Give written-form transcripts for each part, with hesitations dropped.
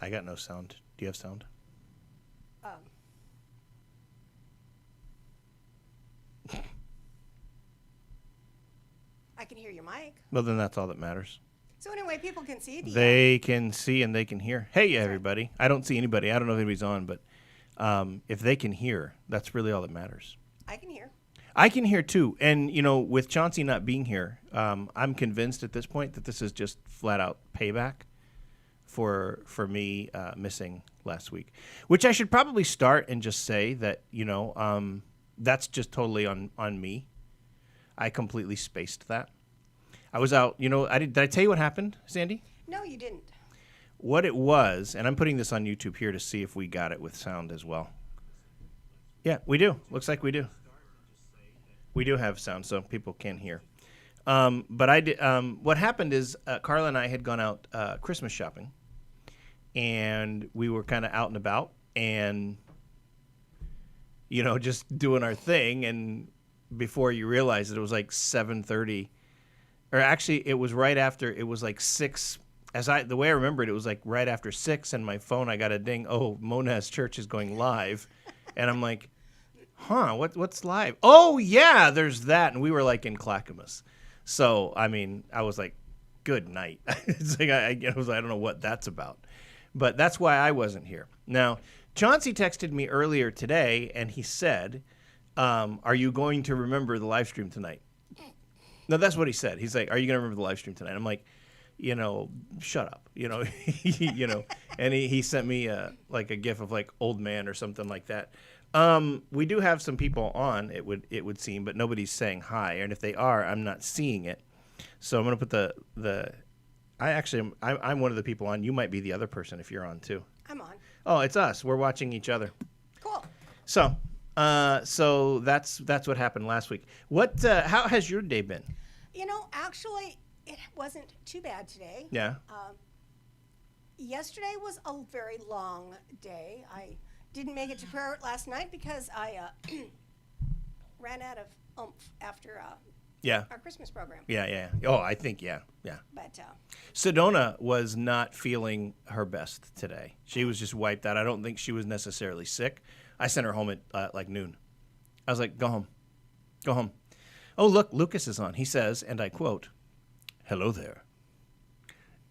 I got no sound. Do you have sound? I can hear your mic. Well, then that's all that matters. So anyway, people can see. They can see and they can hear. Hey, everybody. I don't see anybody. I don't know if anybody's on, but if they can hear, that's really all that matters. I can hear. I can hear, too. And, with Chauncey not being here, I'm convinced at this point that this is just flat-out payback for me missing last week, which I should probably start and just say that, that's just totally on me. I completely spaced that. I was out, did I tell you what happened, Sandy? No, you didn't. What it was, and I'm putting this on YouTube here to see if we got it with sound as well. Yeah, we do. Looks like we do. We do have sound, so people can hear. But I did. What happened is Carla and I had gone out Christmas shopping, and we were kind of out and about, and just doing our thing. And before you realize it, it was like 7:30, or actually, it was right after. It was like 6. The way I remembered, it was like right after 6, and my phone, I got a ding. Oh, Mona's Church is going live, and I'm like, huh? What's live? Oh yeah, there's that, and we were like in Clackamas. So I mean, I was like, good night. It's like I don't know what that's about, but that's why I wasn't here. Now, Chauncey texted me earlier today, and he said, "Are you going to remember the live stream tonight?" No, that's what he said. He's like, "Are you going to remember the live stream tonight?" I'm like, shut up, and he sent me a gif of like old man or something like that. We do have some people on, it would seem, but nobody's saying hi, and if they are, I'm not seeing it. So I'm going to put I'm one of the people on. You might be the other person if you're on too. I'm on. Oh, it's us. We're watching each other. Cool. So that's what happened last week. How has your day been? Actually, it wasn't too bad today. Yeah. Yesterday was a very long day. I didn't make it to prayer last night because I ran out of oomph after our Christmas program. Yeah. Oh, I think, yeah. But Sedona was not feeling her best today. She was just wiped out. I don't think she was necessarily sick. I sent her home at like noon. I was like, go home. Oh, look, Lucas is on. He says, and I quote, "Hello there.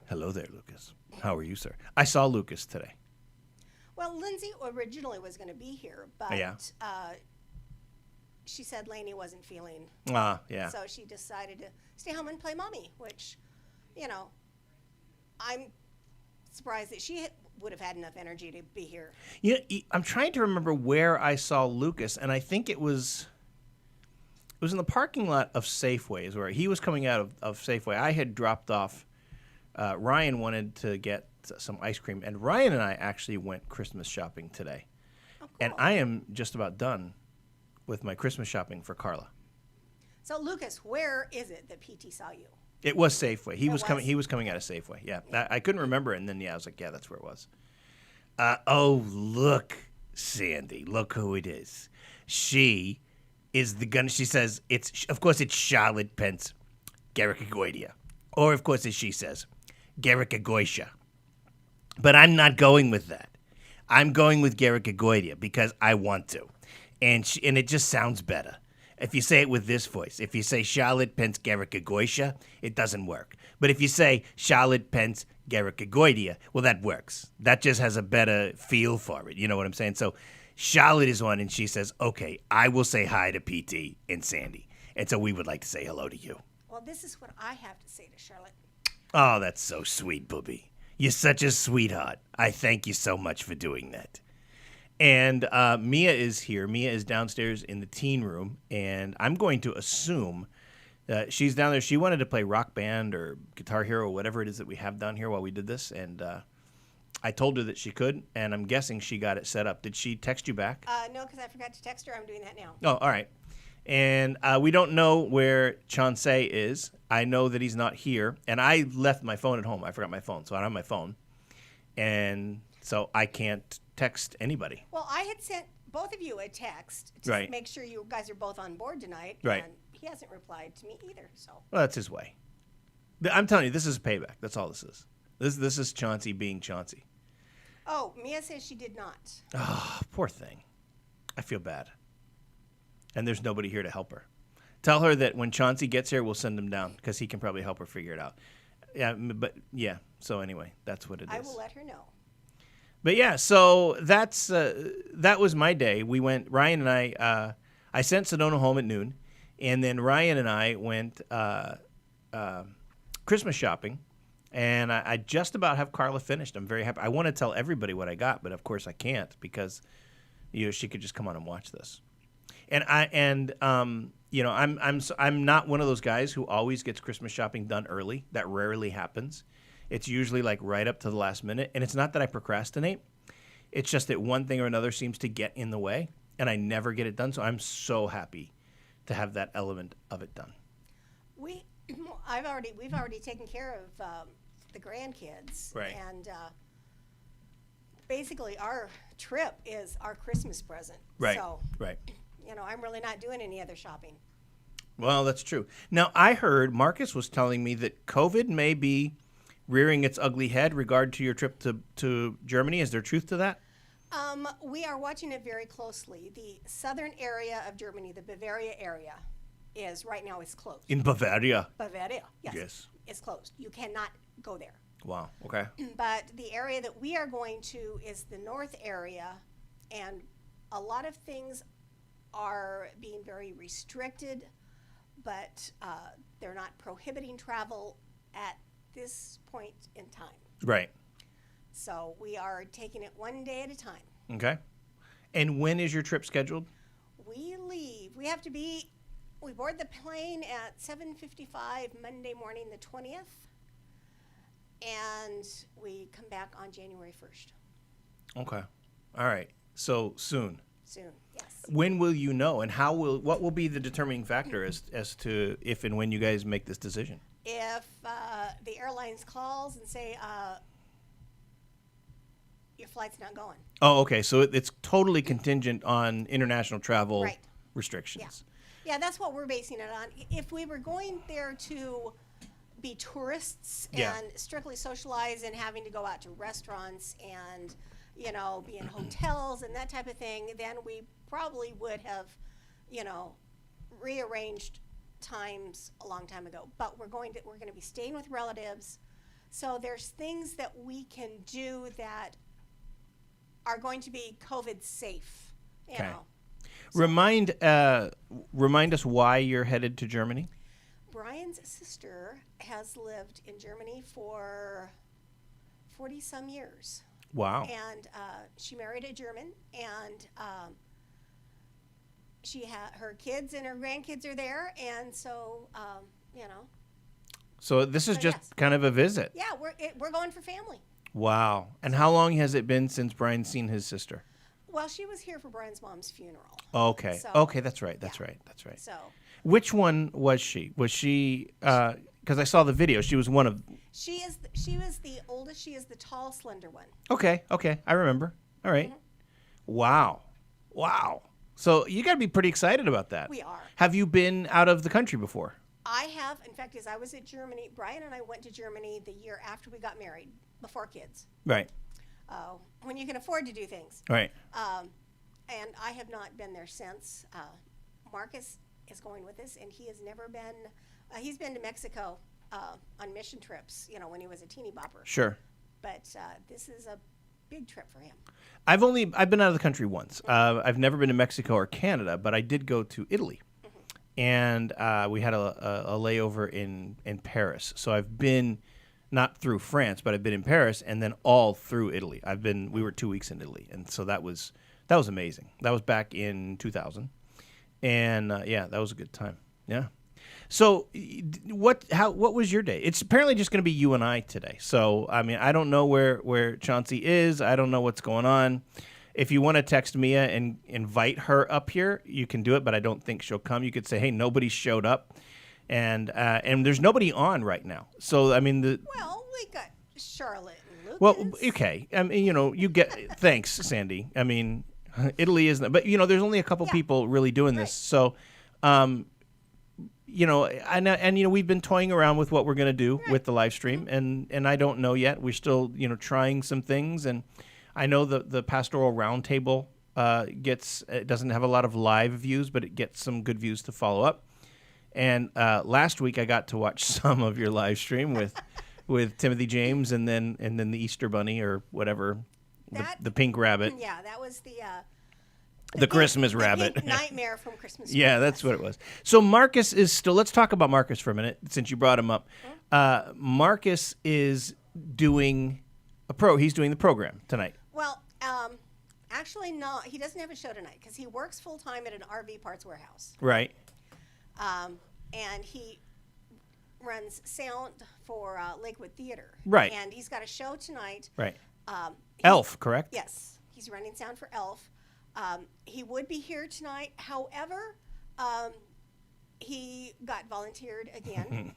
Hello there, Lucas. How are you, sir?" I saw Lucas today. well, Lindsay originally was going to be here, but she said Lainey wasn't feeling. Yeah. So she decided to stay home and play mommy, which, I'm surprised that she would have had enough energy to be here. I'm trying to remember where I saw Lucas, and I think it was in the parking lot of Safeway, where he was coming out of Safeway. I had dropped off. Ryan wanted to get some ice cream, and Ryan and I actually went Christmas shopping today. Oh, cool. And I am just about done with my Christmas shopping for Carla. So, Lucas, where is it that PT saw you? It was Safeway. He was was? He was coming out of Safeway. Yeah. I couldn't remember it, and then I was like, yeah, that's where it was. Oh, look, Sandy, look who it is. She is the gun. She says of course it's Charlotte Pence, Garrick Goitia, or of course as she says, Garrick Goisha. But I'm not going with that. I'm going with Garrick Goitia because I want to, and it just sounds better. If you say it with this voice, if you say Charlotte Pence Garrick Goisha, it doesn't work. But if you say Charlotte Pence Garrick Goitia, well, that works. That just has a better feel for it. You know what I'm saying? So Charlotte is on, and she says, okay, I will say hi to PT and Sandy. And so we would like to say hello to you. Well, this is what I have to say to Charlotte. Oh, that's so sweet, Booby. You're such a sweetheart. I thank you so much for doing that. And Mia is here. Mia is downstairs in the teen room, and I'm going to assume that she's down there. She wanted to play Rock Band or Guitar Hero or whatever it is that we have down here while we did this, and I told her that she could, and I'm guessing she got it set up. Did she text you back? No, because I forgot to text her. I'm doing that now. Oh, all right. And we don't know where Chancey is. I know that he's not here, and I left my phone at home. I forgot my phone, so I don't have my phone, and so I can't text anybody. Well, I had sent both of you a text to make sure you guys are both on board tonight, and he hasn't replied to me either. So well, that's his way. I'm telling you, this is payback. That's all this is. This is Chauncey being Chauncey. Oh, Mia says she did not. Oh, poor thing. I feel bad. And there's nobody here to help her. Tell her that when Chauncey gets here, we'll send him down because he can probably help her figure it out. Yeah, but yeah. So anyway, that's what it is. I will let her know. But yeah, so that was my day. We went. Ryan and I sent Sedona home at noon, and then Ryan and I went Christmas shopping, and I just about have Carla finished. I'm very happy. I want to tell everybody what I got, but of course I can't because she could just come on and watch this. And I'm not one of those guys who always gets Christmas shopping done early. That rarely happens. It's usually like right up to the last minute. And it's not that I procrastinate. It's just that one thing or another seems to get in the way, and I never get it done. So I'm so happy to have that element of it done. We've already taken care of the grandkids. Right. And basically our trip is our Christmas present. Right. So, right. I'm really not doing any other shopping. Well, that's true. Now, I heard Marcus was telling me that COVID may be rearing its ugly head regard to your trip to Germany. Is there truth to that? We are watching it very closely. The southern area of Germany, the Bavaria area, right now is closed. In Bavaria? Bavaria, yes. Yes. It's closed. You cannot go there. Wow, okay. But the area that we are going to is the north area, and a lot of things are being very restricted, but they're not prohibiting travel at this point in time. Right. So we are taking it one day at a time. Okay. And when is your trip scheduled? We leave. We board the plane at 7:55 Monday morning, the 20th, and we come back on January 1st. Okay. All right. So soon. Soon, yes. When will you know, and what will be the determining factor as to if and when you guys make this decision? If the airlines calls and say your flight's not going. Oh, okay. So it's totally contingent on international travel restrictions. Yeah, that's what we're basing it on. If we were going there to be tourists and strictly socialize and having to go out to restaurants and be in hotels and that type of thing, then we probably would have, rearranged times a long time ago. But we're going to be staying with relatives, so there's things that we can do that are going to be COVID safe. You know. So, remind us why you're headed to Germany. Brian's sister has lived in Germany for 40-some years. Wow. And she married a German, and her kids and her grandkids are there, and so, So this is just kind of a visit. Yeah, we're going for family. Wow. And how long has it been since Brian's seen his sister? Well, she was here for Brian's mom's funeral. Okay. So, okay, that's right. That's right. So. Which one was she? Was she? Because I saw the video. She was one of. She was the oldest. She is the tall, slender one. Okay. I remember. All right. Mm-hmm. Wow. So you got to be pretty excited about that. We are. Have you been out of the country before? I have. In fact, as I was at Germany, Brian and I went to Germany the year after we got married, before kids. Right. When you can afford to do things. Right. And I have not been there since. Marcus is going with us, and he has never been. He's been to Mexico on mission trips, when he was a teeny bopper. Sure. But this is a big trip for him. I've been out of the country once. I've never been to Mexico or Canada, but I did go to Italy, and we had a layover in Paris. So I've been not through France, but I've been in Paris, and then all through Italy. We were 2 weeks in Italy, and so that was amazing. That was back in 2000, and that was a good time. Yeah. So, what was your day? It's apparently just going to be you and I today. So, I mean, I don't know where Chauncey is. I don't know what's going on. If you want to text Mia and invite her up here, you can do it, but I don't think she'll come. You could say, "Hey, nobody showed up," and there's nobody on right now. So, I mean, well, we got Charlotte and Lucas. Well, okay. I mean, you get thanks, Sandy. I mean, Italy isn't, but there's only a couple people really doing this. So, and we've been toying around with what we're going to do with the live stream, and I don't know yet. We're still, trying some things, and I know the Pastoral Roundtable it doesn't have a lot of live views, but it gets some good views to follow up. And last week I got to watch some of your live stream with Timothy James and then the Easter Bunny or whatever, the pink rabbit. Yeah, that was the Christmas rabbit. Pink nightmare from Christmas. Yeah, that's what it was. So Marcus is still. Let's talk about Marcus for a minute, since you brought him up. Marcus is doing He's doing the program tonight. Well, actually, no. He doesn't have a show tonight because he works full time at an RV parts warehouse. Right. And he runs sound for Lakewood Theater. Right. And he's got a show tonight. Right. Elf, correct? Yes, he's running sound for Elf. He would be here tonight. However, he got volunteered again.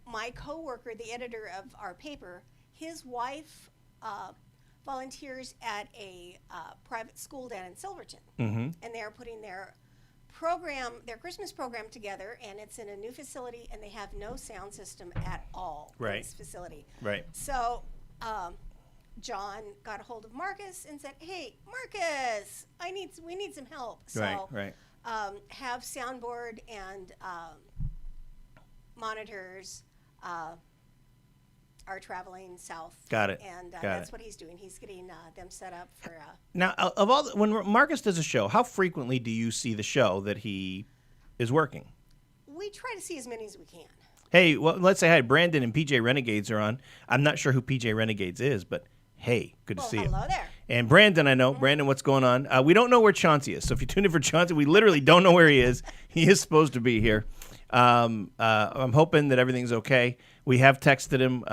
My coworker, the editor of our paper, his wife volunteers at a private school down in Silverton, and they're putting their Christmas program together, and it's in a new facility, and they have no sound system at all in this facility. Right. So John got a hold of Marcus and said, "Hey, Marcus, we need some help." So have soundboard and monitors are traveling south. Got it. And Got that's it. what he's doing. He's getting them set up for. Now, when Marcus does a show, how frequently do you see the show that he is working? We try to see as many as we can. Hey, well, let's say hi. Brandon and PJ Renegades are on. I'm not sure who PJ Renegades is, but hey, good to see you. Hello there. And Brandon, I know. Brandon, what's going on? We don't know where Chancey is. So if you tune in for Chancey, we literally don't know where he is. He is supposed to be here. I'm hoping that everything's okay. We have texted him,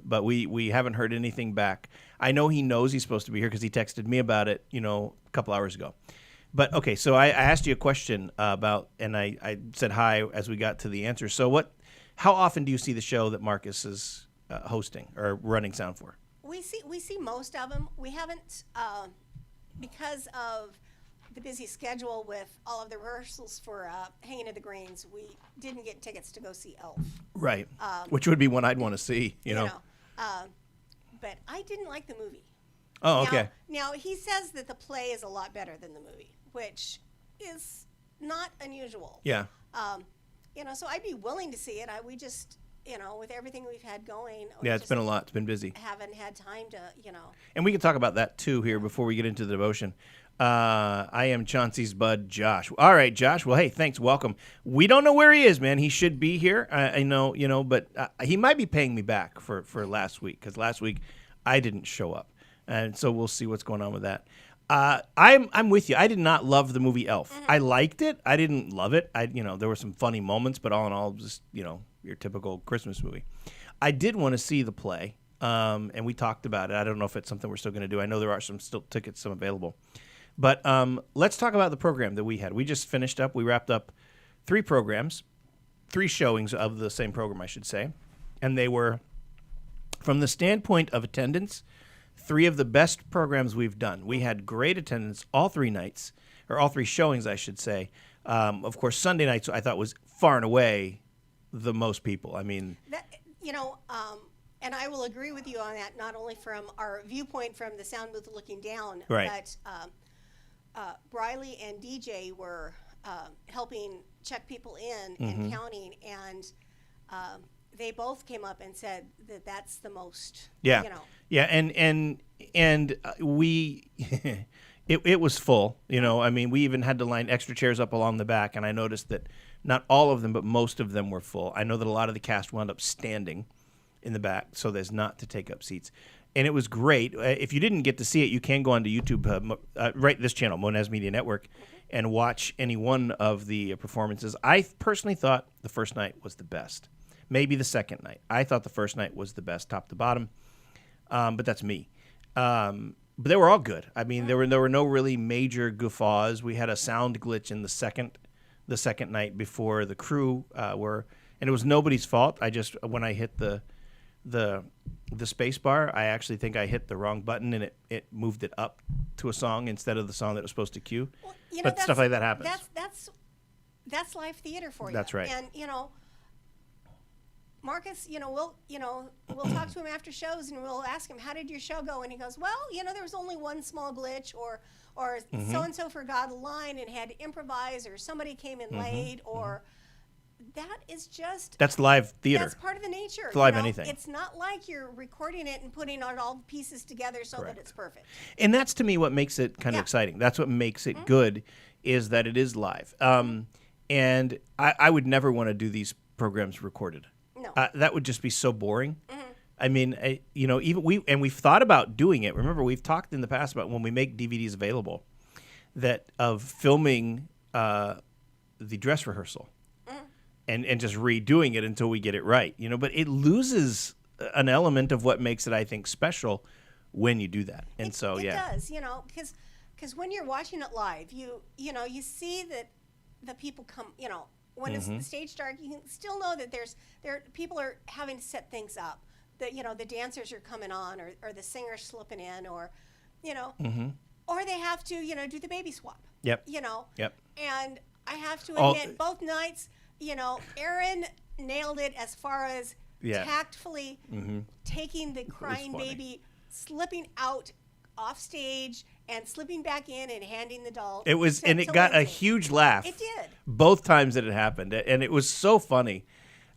but we haven't heard anything back. I know he knows he's supposed to be here because he texted me about it, a couple hours ago. But, okay, so I asked you a question about, and I said hi as we got to the answer. So how often do you see the show that Marcus is hosting or running sound for? We see most of them. We haven't, because of the busy schedule with all of the rehearsals for Hanging of the Greens, we didn't get tickets to go see Elf. Right, which would be one I'd want to see, But I didn't like the movie. Oh, okay. Now, he says that the play is a lot better than the movie, which is not unusual. Yeah. So I'd be willing to see it. We just, with everything we've had going. Yeah, it's been a lot. It's been busy. Haven't had time to, And we can talk about that, too, here before we get into the devotion. I am Chauncey's bud, Josh. All right, Josh. Well, hey, thanks. Welcome. We don't know where he is, man. He should be here. I know, but he might be paying me back for last week because last week I didn't show up. And so we'll see what's going on with that. I'm with you. I did not love the movie Elf. Mm-hmm. I liked it. I didn't love it. There were some funny moments, but all in all, it was just, your typical Christmas movie. I did want to see the play, and we talked about it. I don't know if it's something we're still going to do. I know there are some available. But let's talk about the program that we had. We just finished up. We wrapped up 3 showings of the same program, I should say. And they were, from the standpoint of attendance, 3 of the best programs we've done. We had great attendance all 3 nights, or all 3 showings, I should say. Of course, Sunday nights I thought was far and away the most people. I mean, and I will agree with you on that, not only from our viewpoint from the sound booth looking down, right. but Briley and DJ were helping check people in and counting, and they both came up and said that that's the most. Yeah, yeah, and we. It was full, I mean, we even had to line extra chairs up along the back, and I noticed that not all of them, but most of them were full. I know that a lot of the cast wound up standing in the back, so there's not to take up seats. And it was great. If you didn't get to see it, you can go onto YouTube, right this channel, Monez Media Network, and watch any one of the performances. I personally thought the first night was the best. Maybe the second night. I thought the first night was the best, top to bottom, but that's me. But they were all good. I mean, there were no really major guffaws. We had a sound glitch in the second night before the crew and it was nobody's fault. When I hit the space bar, I actually think I hit the wrong button and it moved it up to a song instead of the song that was supposed to cue. Well, but stuff like that happens. That's live theater for you. That's right. And Marcus, we'll talk to him after shows and we'll ask him, how did your show go? And he goes, well, there was only one small glitch, or so-and-so forgot a line and had to improvise, or somebody came in late, or that is just... That's live theater. That's part of the nature. It's live anything. It's not like you're recording it and putting all the pieces together so that it's perfect. And that's, to me, what makes it kind of exciting. That's what makes it good, is that it is live. And I would never want to do these programs recorded. No. That would just be so boring. I mean, even we've thought about doing it. Remember, we've talked in the past about when we make DVDs available, that of filming the dress rehearsal and just redoing it until we get it right. But it loses an element of what makes it, I think, special when you do that. And it does, because when you're watching it live, you see that the people come, when it's the stage dark, you can still know that people are having to set things up. The dancers are coming on, or the singer's slipping in, or or they have to do the baby swap. Yep. Yep. And I have to admit, both nights, Aaron nailed it as far as tactfully taking the crying baby, slipping out off stage and slipping back in and handing the doll. It was, and it got a huge laugh. It did. Both times that it happened, and it was so funny.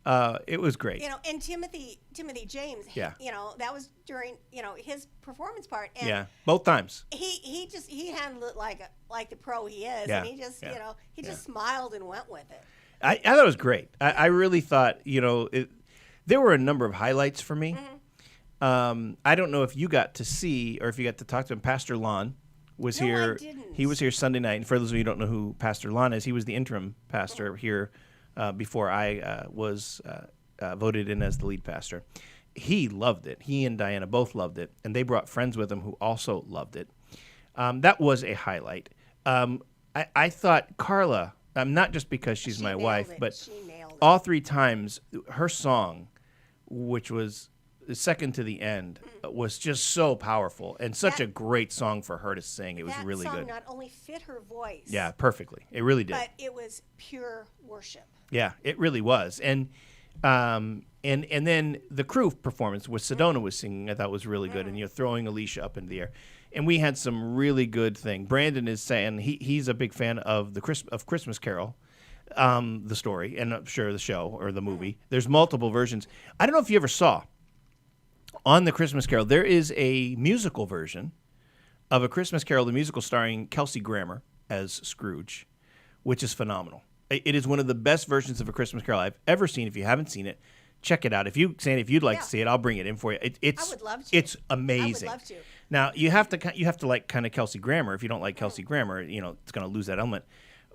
It was great. And Timothy James. Yeah. That was during his performance part. And both times. He handled it like the pro he is, Yeah. and he just he just smiled and went with it. I thought it was great. I really thought there were a number of highlights for me. I don't know if you got to see or if you got to talk to him. Pastor Lon was here. I didn't. He was here Sunday night. And for those of you who don't know who Pastor Lon is, he was the interim pastor here before I was voted in as the lead pastor. He loved it. He and Diana both loved it, and they brought friends with them who also loved it. That was a highlight. I thought Carla, not just because she's my wife, but all three times her song, which was second to the end, was just so powerful and such a great song for her to sing. It was really good. That song not only fit her voice. Yeah, perfectly. It really did. But it was pure worship. Yeah, it really was. And then the crew performance, which Sedona was singing, I thought was really good. And throwing Alicia up into the air. And we had some really good thing. Brandon is saying he's a big fan of Christmas Carol, the story, and I'm sure the show or the movie. There's multiple versions. I don't know if you ever saw on the Christmas Carol, there is a musical version of A Christmas Carol, the musical starring Kelsey Grammer as Scrooge, which is phenomenal. It is one of the best versions of A Christmas Carol I've ever seen. If you haven't seen it, check it out. If you'd like to see it, I'll bring it in for you. I would love to. It's amazing. I would love to. Now you have to like kind of Kelsey Grammer. If you don't like Kelsey Grammer, it's going to lose that element.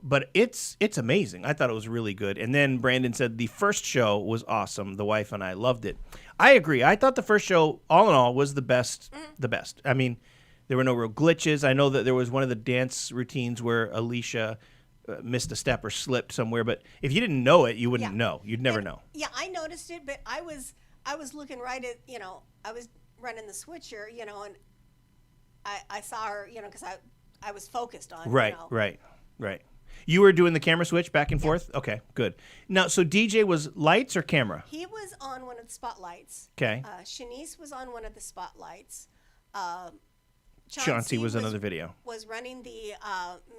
But it's amazing. I thought it was really good. And then Brandon said the first show was awesome. The wife and I loved it. I agree. I thought the first show, all in all, was the best. The best. I mean, there were no real glitches. I know that there was one of the dance routines where Alicia missed a step or slipped somewhere. But if you didn't know it, you wouldn't know. You'd never know. Yeah, I noticed it, but I was looking right at I was running the switcher, and I saw her, because I was focused on Right. You were doing the camera switch back and forth? Okay, good. Now, so DJ was lights or camera? He was on one of the spotlights. Okay. Shanice was on one of the spotlights. Chancey was another video. Was running the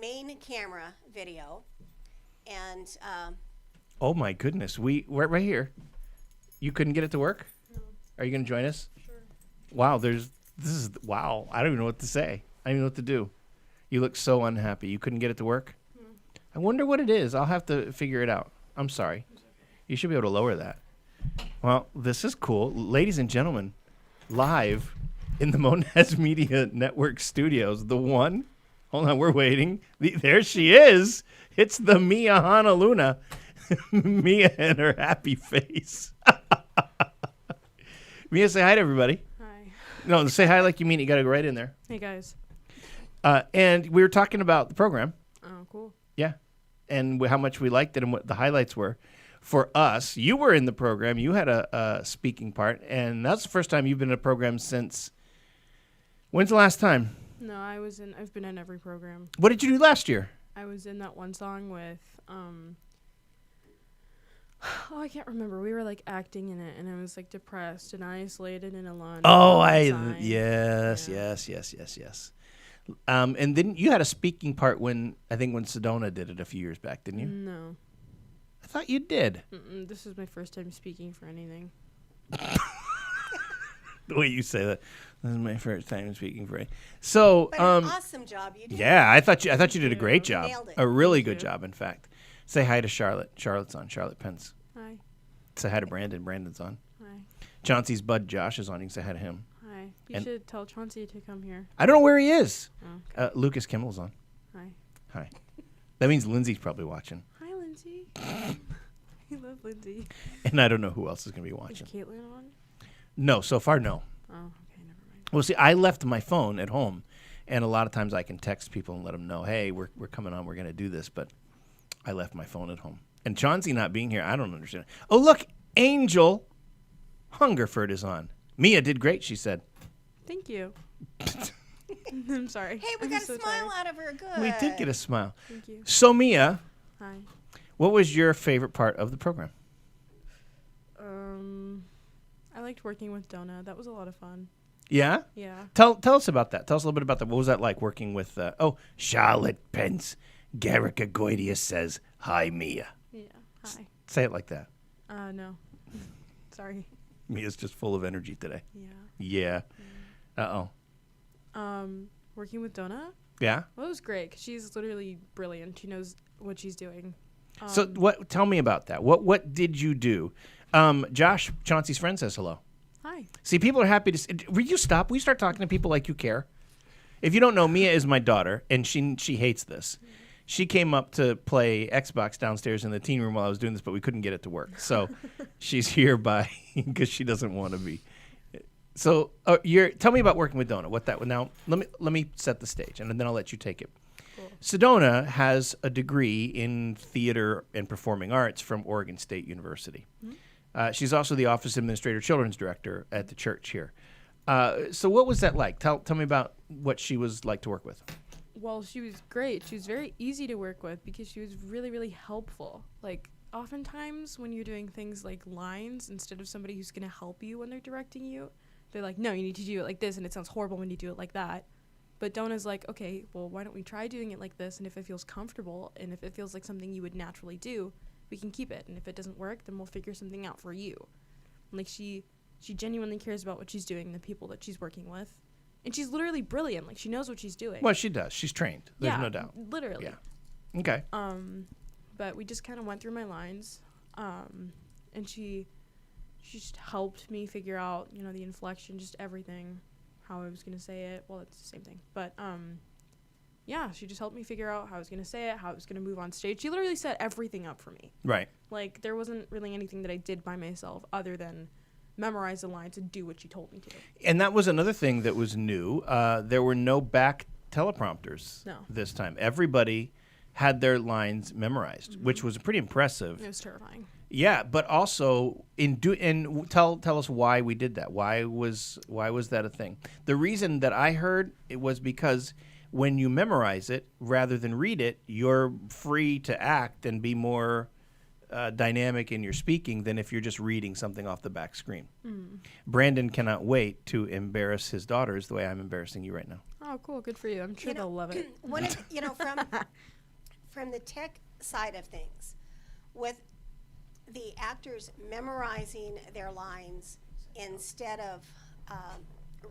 main camera video. And... oh, my goodness. We're right here. You couldn't get it to work? No. Are you going to join us? Sure. Wow, wow. I don't even know what to say. I don't even know what to do. You look so unhappy. You couldn't get it to work? I wonder what it is. I'll have to figure it out. I'm sorry. You should be able to lower that. Well, this is cool. Ladies and gentlemen, live in the Monez Media Network studios, the one, hold on, we're waiting. There she is. It's the Mia Honoluna. Mia and her happy face. Mia, say hi to everybody. Hi. No, say hi like you mean it. You got to go right in there. Hey, guys. And we were talking about the program. Oh, cool. Yeah. And how much we liked it and what the highlights were. For us, you were in the program. You had a speaking part. And that's the first time you've been in a program since... When's the last time? No, I've been in every program. What did you do last year? I was in that one song with, Oh, I can't remember. We were like acting in it, and I was like depressed and isolated and alone. Oh, inside. yes, Yeah. yes. And then you had a speaking part when Sedona did it a few years back, didn't you? No. I thought you did. This is my first time speaking for anything. The way you say that. This is my first time speaking for it. So, But an awesome job you did. yeah, I thought you did a great You job. nailed it. A really Thank good you. job, in fact. Say hi to Charlotte. Charlotte's on. Charlotte Pence. Hi. Say hi to Brandon. Brandon's on. Hi. Chauncey's bud Josh is on. You can say hi to him. Hi. You And- should tell Chauncey to come here. I don't know where he is. Oh, okay. Lucas Kimmel's on. Hi. Hi. That means Lindsay's probably watching. Hi, Lindsay. I love Lindsay. And I don't know who else is going to be Is watching. Caitlin on? No, so far, no. Oh, okay. Never mind. Well, see, I left my phone at home, and a lot of times I can text people and let them know, hey, we're coming on, we're going to do this, but I left my phone at home. And Chauncey not being here, I don't understand. Oh, look, Angel Hungerford is on. Mia did great, she said. Thank you. I'm sorry. Hey, we I'm got a so smile tired. out of her. Good. We did get a smile. Thank you. So, Mia, Hi. what was your favorite part of the program? I liked working with Donna. That was a lot of fun. Yeah? Yeah. Tell us about that. Tell us a little bit about that. What was that like working with, Charlotte Pence. Garrick Goidius says, hi, Mia. Yeah. Hi. Say it like that. No. Sorry. Mia's just full of energy today. Yeah. Yeah. Uh-oh. Working with Donna? Yeah? Well, it was great 'cause she's literally brilliant. She knows what she's doing. So what? Tell me about that. What did you do? Josh, Chauncey's friend, says hello. Hi. See, people are happy to. Will you stop? Will you start talking to people like you care? If you don't know, Mia is my daughter, and she hates this. She came up to play Xbox downstairs in the teen room while I was doing this, but we couldn't get it to work. So she's here because she doesn't want to be. So tell me about working with Donna. What that now? Let me set the stage, and then I'll let you take it. Cool. Sedona has a degree in theater and performing arts from Oregon State University. She's also the office administrator, children's director at the church here. So what was that like? Tell me about what she was like to work with. Well, she was great. She was very easy to work with because she was really, really helpful. Like, oftentimes when you're doing things like lines, instead of somebody who's going to help you when they're directing you, they're like, no, you need to do it like this, and it sounds horrible when you do it like that. But Donna's like, okay, well, why don't we try doing it like this, and if it feels comfortable, and if it feels like something you would naturally do, we can keep it, and if it doesn't work, then we'll figure something out for you. And, like, she genuinely cares about what she's doing, the people that she's working with. And she's literally brilliant. Like, she knows what she's doing. Well, she does. She's trained. There's yeah, no doubt. Literally. Yeah. Okay. But we just kind of went through my lines, and she just helped me figure out, the inflection, just everything, how I was gonna say it. Well, it's the same thing, but yeah, she just helped me figure out how I was gonna say it, how I was gonna move on stage. She literally set everything up for me. Right. Like, there wasn't really anything that I did by myself other than memorize the lines and do what she told me to. And that was another thing that was new. There were no back teleprompters this time. Everybody had their lines memorized, which was pretty impressive. It was terrifying. Yeah, but also tell us why we did that. Why was that a thing? The reason that I heard it was because when you memorize it rather than read it, you're free to act and be more dynamic in your speaking than if you're just reading something off the back screen. Brandon cannot wait to embarrass his daughters the way I'm embarrassing you right now. Oh, cool. Good for you. I'm sure they'll love it. One of from the tech side of things, with the actors memorizing their lines instead of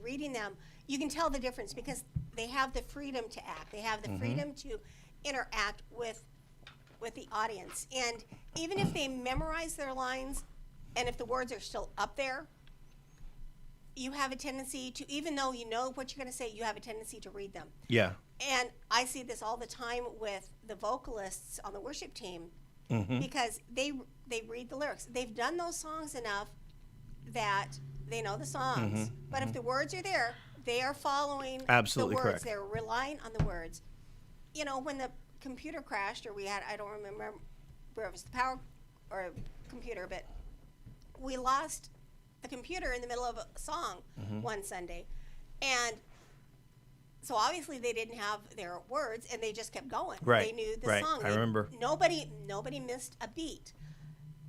reading them, you can tell the difference because they have the freedom to act. They have the freedom to interact with the audience. And even if they memorize their lines, and if the words are still up there, you have a tendency to, even though you know what you're going to say, you have a tendency to read them. Yeah. And I see this all the time with the vocalists on the worship team because they read the lyrics. They've done those songs enough that they know the songs. But if the words are there, they are following Absolutely the words. correct. They're relying on the words. When the computer crashed, or we had, I don't remember where it was, the power or computer, but we lost the computer in the middle of a song one Sunday. And so obviously they didn't have their words, and they just kept going. Right. They knew the right. song. I remember. Nobody missed a beat.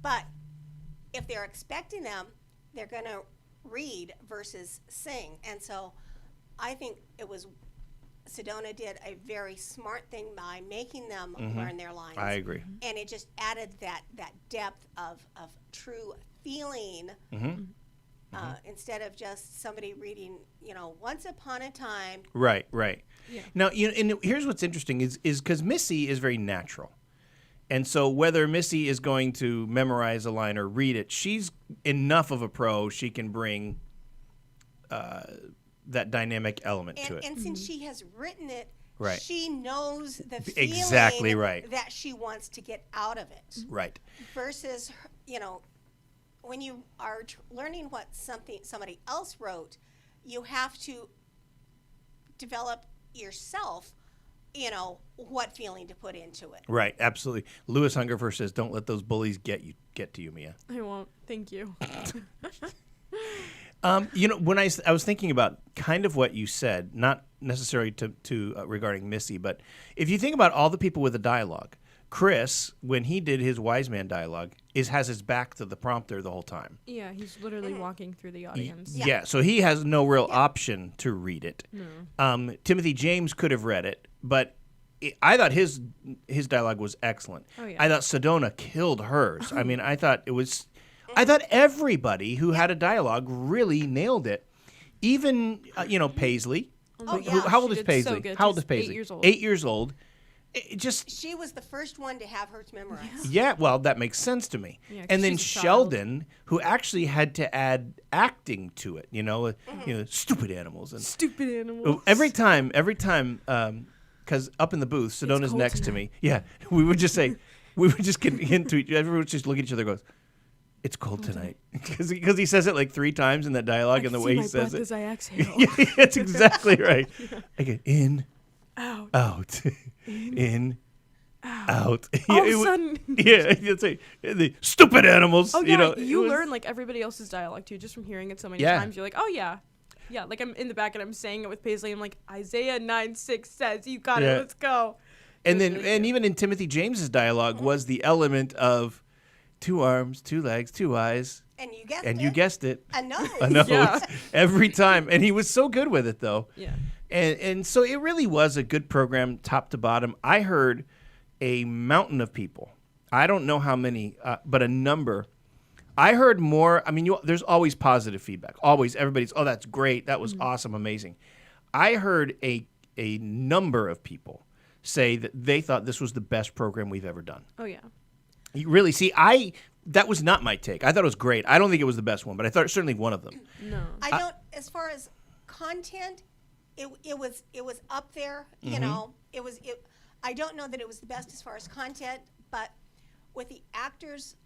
But if they're expecting them, they're going to read versus sing. And so I think Sedona did a very smart thing by making them learn their lines. I agree. And it just added that depth of true feeling instead of just somebody reading, once upon a time. Right. Yeah. Now, and here's what's interesting is because Missy is very natural. And so whether Missy is going to memorize a line or read it, she's enough of a pro, she can bring that dynamic element to it. And since she has written it, Right. she knows the feeling Exactly right. that she wants to get out of it. Right. Versus, when you are learning what somebody else wrote, you have to develop yourself, what feeling to put into it. Right, absolutely. Lewis Hungerford says, "Don't let those bullies get to you, Mia." I won't. Thank you. When I was thinking about kind of what you said, not necessarily to regarding Missy, but if you think about all the people with the dialogue, Chris, when he did his wise man dialogue, has his back to the prompter the whole time. Yeah, he's literally walking through the audience. Yeah, so he has no real option to read it. No. Timothy James could have read it, but I thought his dialogue was excellent. Oh, yeah. I thought Sedona killed hers. I mean, I thought everybody who had a dialogue really nailed it. Even Paisley. Oh, yeah. How old She is did so Paisley? good. How old She's is Paisley? 8 years old. 8 years old. It just She was the first one to have hers memorized. yeah, well, that makes sense to me. Yeah, 'cause and then she's a child. Sheldon, who actually had to add acting to it, stupid animals and Stupid animals. every time, because up in the booth, Sedona's cold next to tonight. me. Yeah, we would just get into each. Everyone would just look at each other, and goes, "It's cold tonight," because he says it like 3 times in that dialogue, and the way he says it. As I exhale. Yeah, that's exactly right. Okay, in, Out. out, in, out. All of It a wa- sudden. yeah, you'd say the stupid animals. Oh yeah, it you was- learn like everybody else's dialogue too, just from hearing it so many Yeah. times. You're like, oh yeah, yeah. Like I'm in the back and I'm saying it with Paisley. I'm like, Isaiah 9:6 says, "You got Yeah. it. Let's go." And It was then, really and cute. even in Timothy James's dialogue was the element of 2 arms, 2 legs, 2 eyes, And you guessed and it. you guessed it, a nose. a nose Yeah. every time. And he was so good with it, though. Yeah. And so it really was a good program, top to bottom. I heard a mountain of people. I don't know how many, but a number. I heard more. I mean, there's always positive feedback. Always, everybody's, "Oh, that's great. That was awesome, amazing." I heard a number of people say that they thought this was the best program we've ever done. Oh yeah. You really see, that was not my take. I thought it was great. I don't think it was the best one, but I thought certainly one of them. No. I don't. As far as content, it was up there. I don't know that it was the best as far as content, but with the actors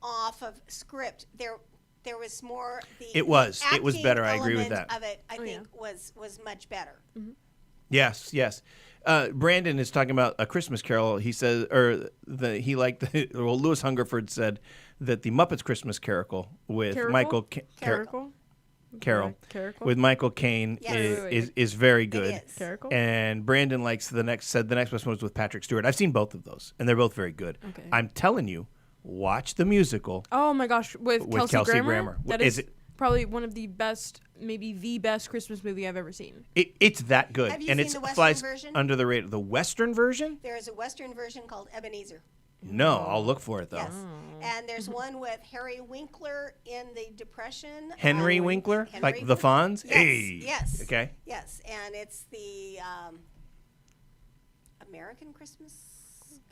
off of script, there was more. It was acting better. I agree with element that. Of it, I Oh, think was much better. Yes. Brandon is talking about A Christmas Carol. He says, he liked Lewis Hungerford said that the Muppets Christmas Carol with Carol? Michael Carol? with Michael Caine Yes. is very good. It is. Carol? And Brandon said the next best one was with Patrick Stewart. I've seen both of those, and they're both very good. Okay. I'm telling you, watch the musical. Oh my gosh, with Kelsey Grammer. That Is is it- probably one of the best, maybe the best Christmas movie I've ever seen. It's that good, Have you and seen it the Western flies version? under the radar. The Western version? There is a Western version called Ebenezer. No, I'll look for it though. Yes, and there's one with Harry Winkler in the Depression. Henry Winkler, Henry like the Fonz. Yes, Hey. yes. Okay. Yes, and it's the American Christmas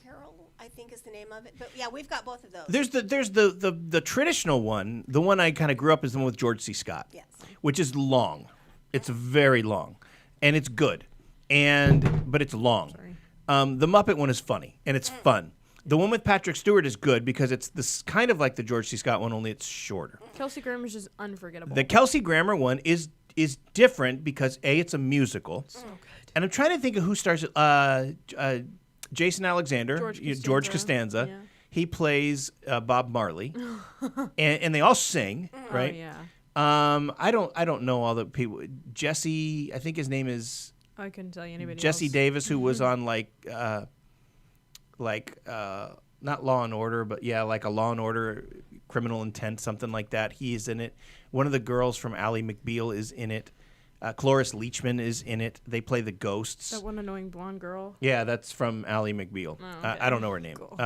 Carol, I think is the name of it. But yeah, we've got both of those. There's the traditional one. The one I kind of grew up is the one with George C. Scott. Yes. Which is long. It's very long, and it's good, but it's long. Sorry. The Muppet one is funny and it's fun. The one with Patrick Stewart is good because it's this kind of like the George C. Scott one, only it's shorter. Kelsey Grammer's just unforgettable. The Kelsey Grammer one is different because it's a musical, so good. and I'm trying to think of who stars it. Jason Alexander, George Costanza. Yeah. He plays Bob Marley, and they all sing, right? Oh yeah. I don't know all the people. Jesse, I think his name is I couldn't tell you anybody Jesse else. Davis, who was on like not Law and Order, but yeah, like a Law and Order, Criminal Intent, something like that. He is in it. One of the girls from Ally McBeal is in it. Cloris Leachman is in it. They play the ghosts. That one annoying blonde girl. Yeah, that's from Ally McBeal. Oh, okay. I don't know her name. Cool.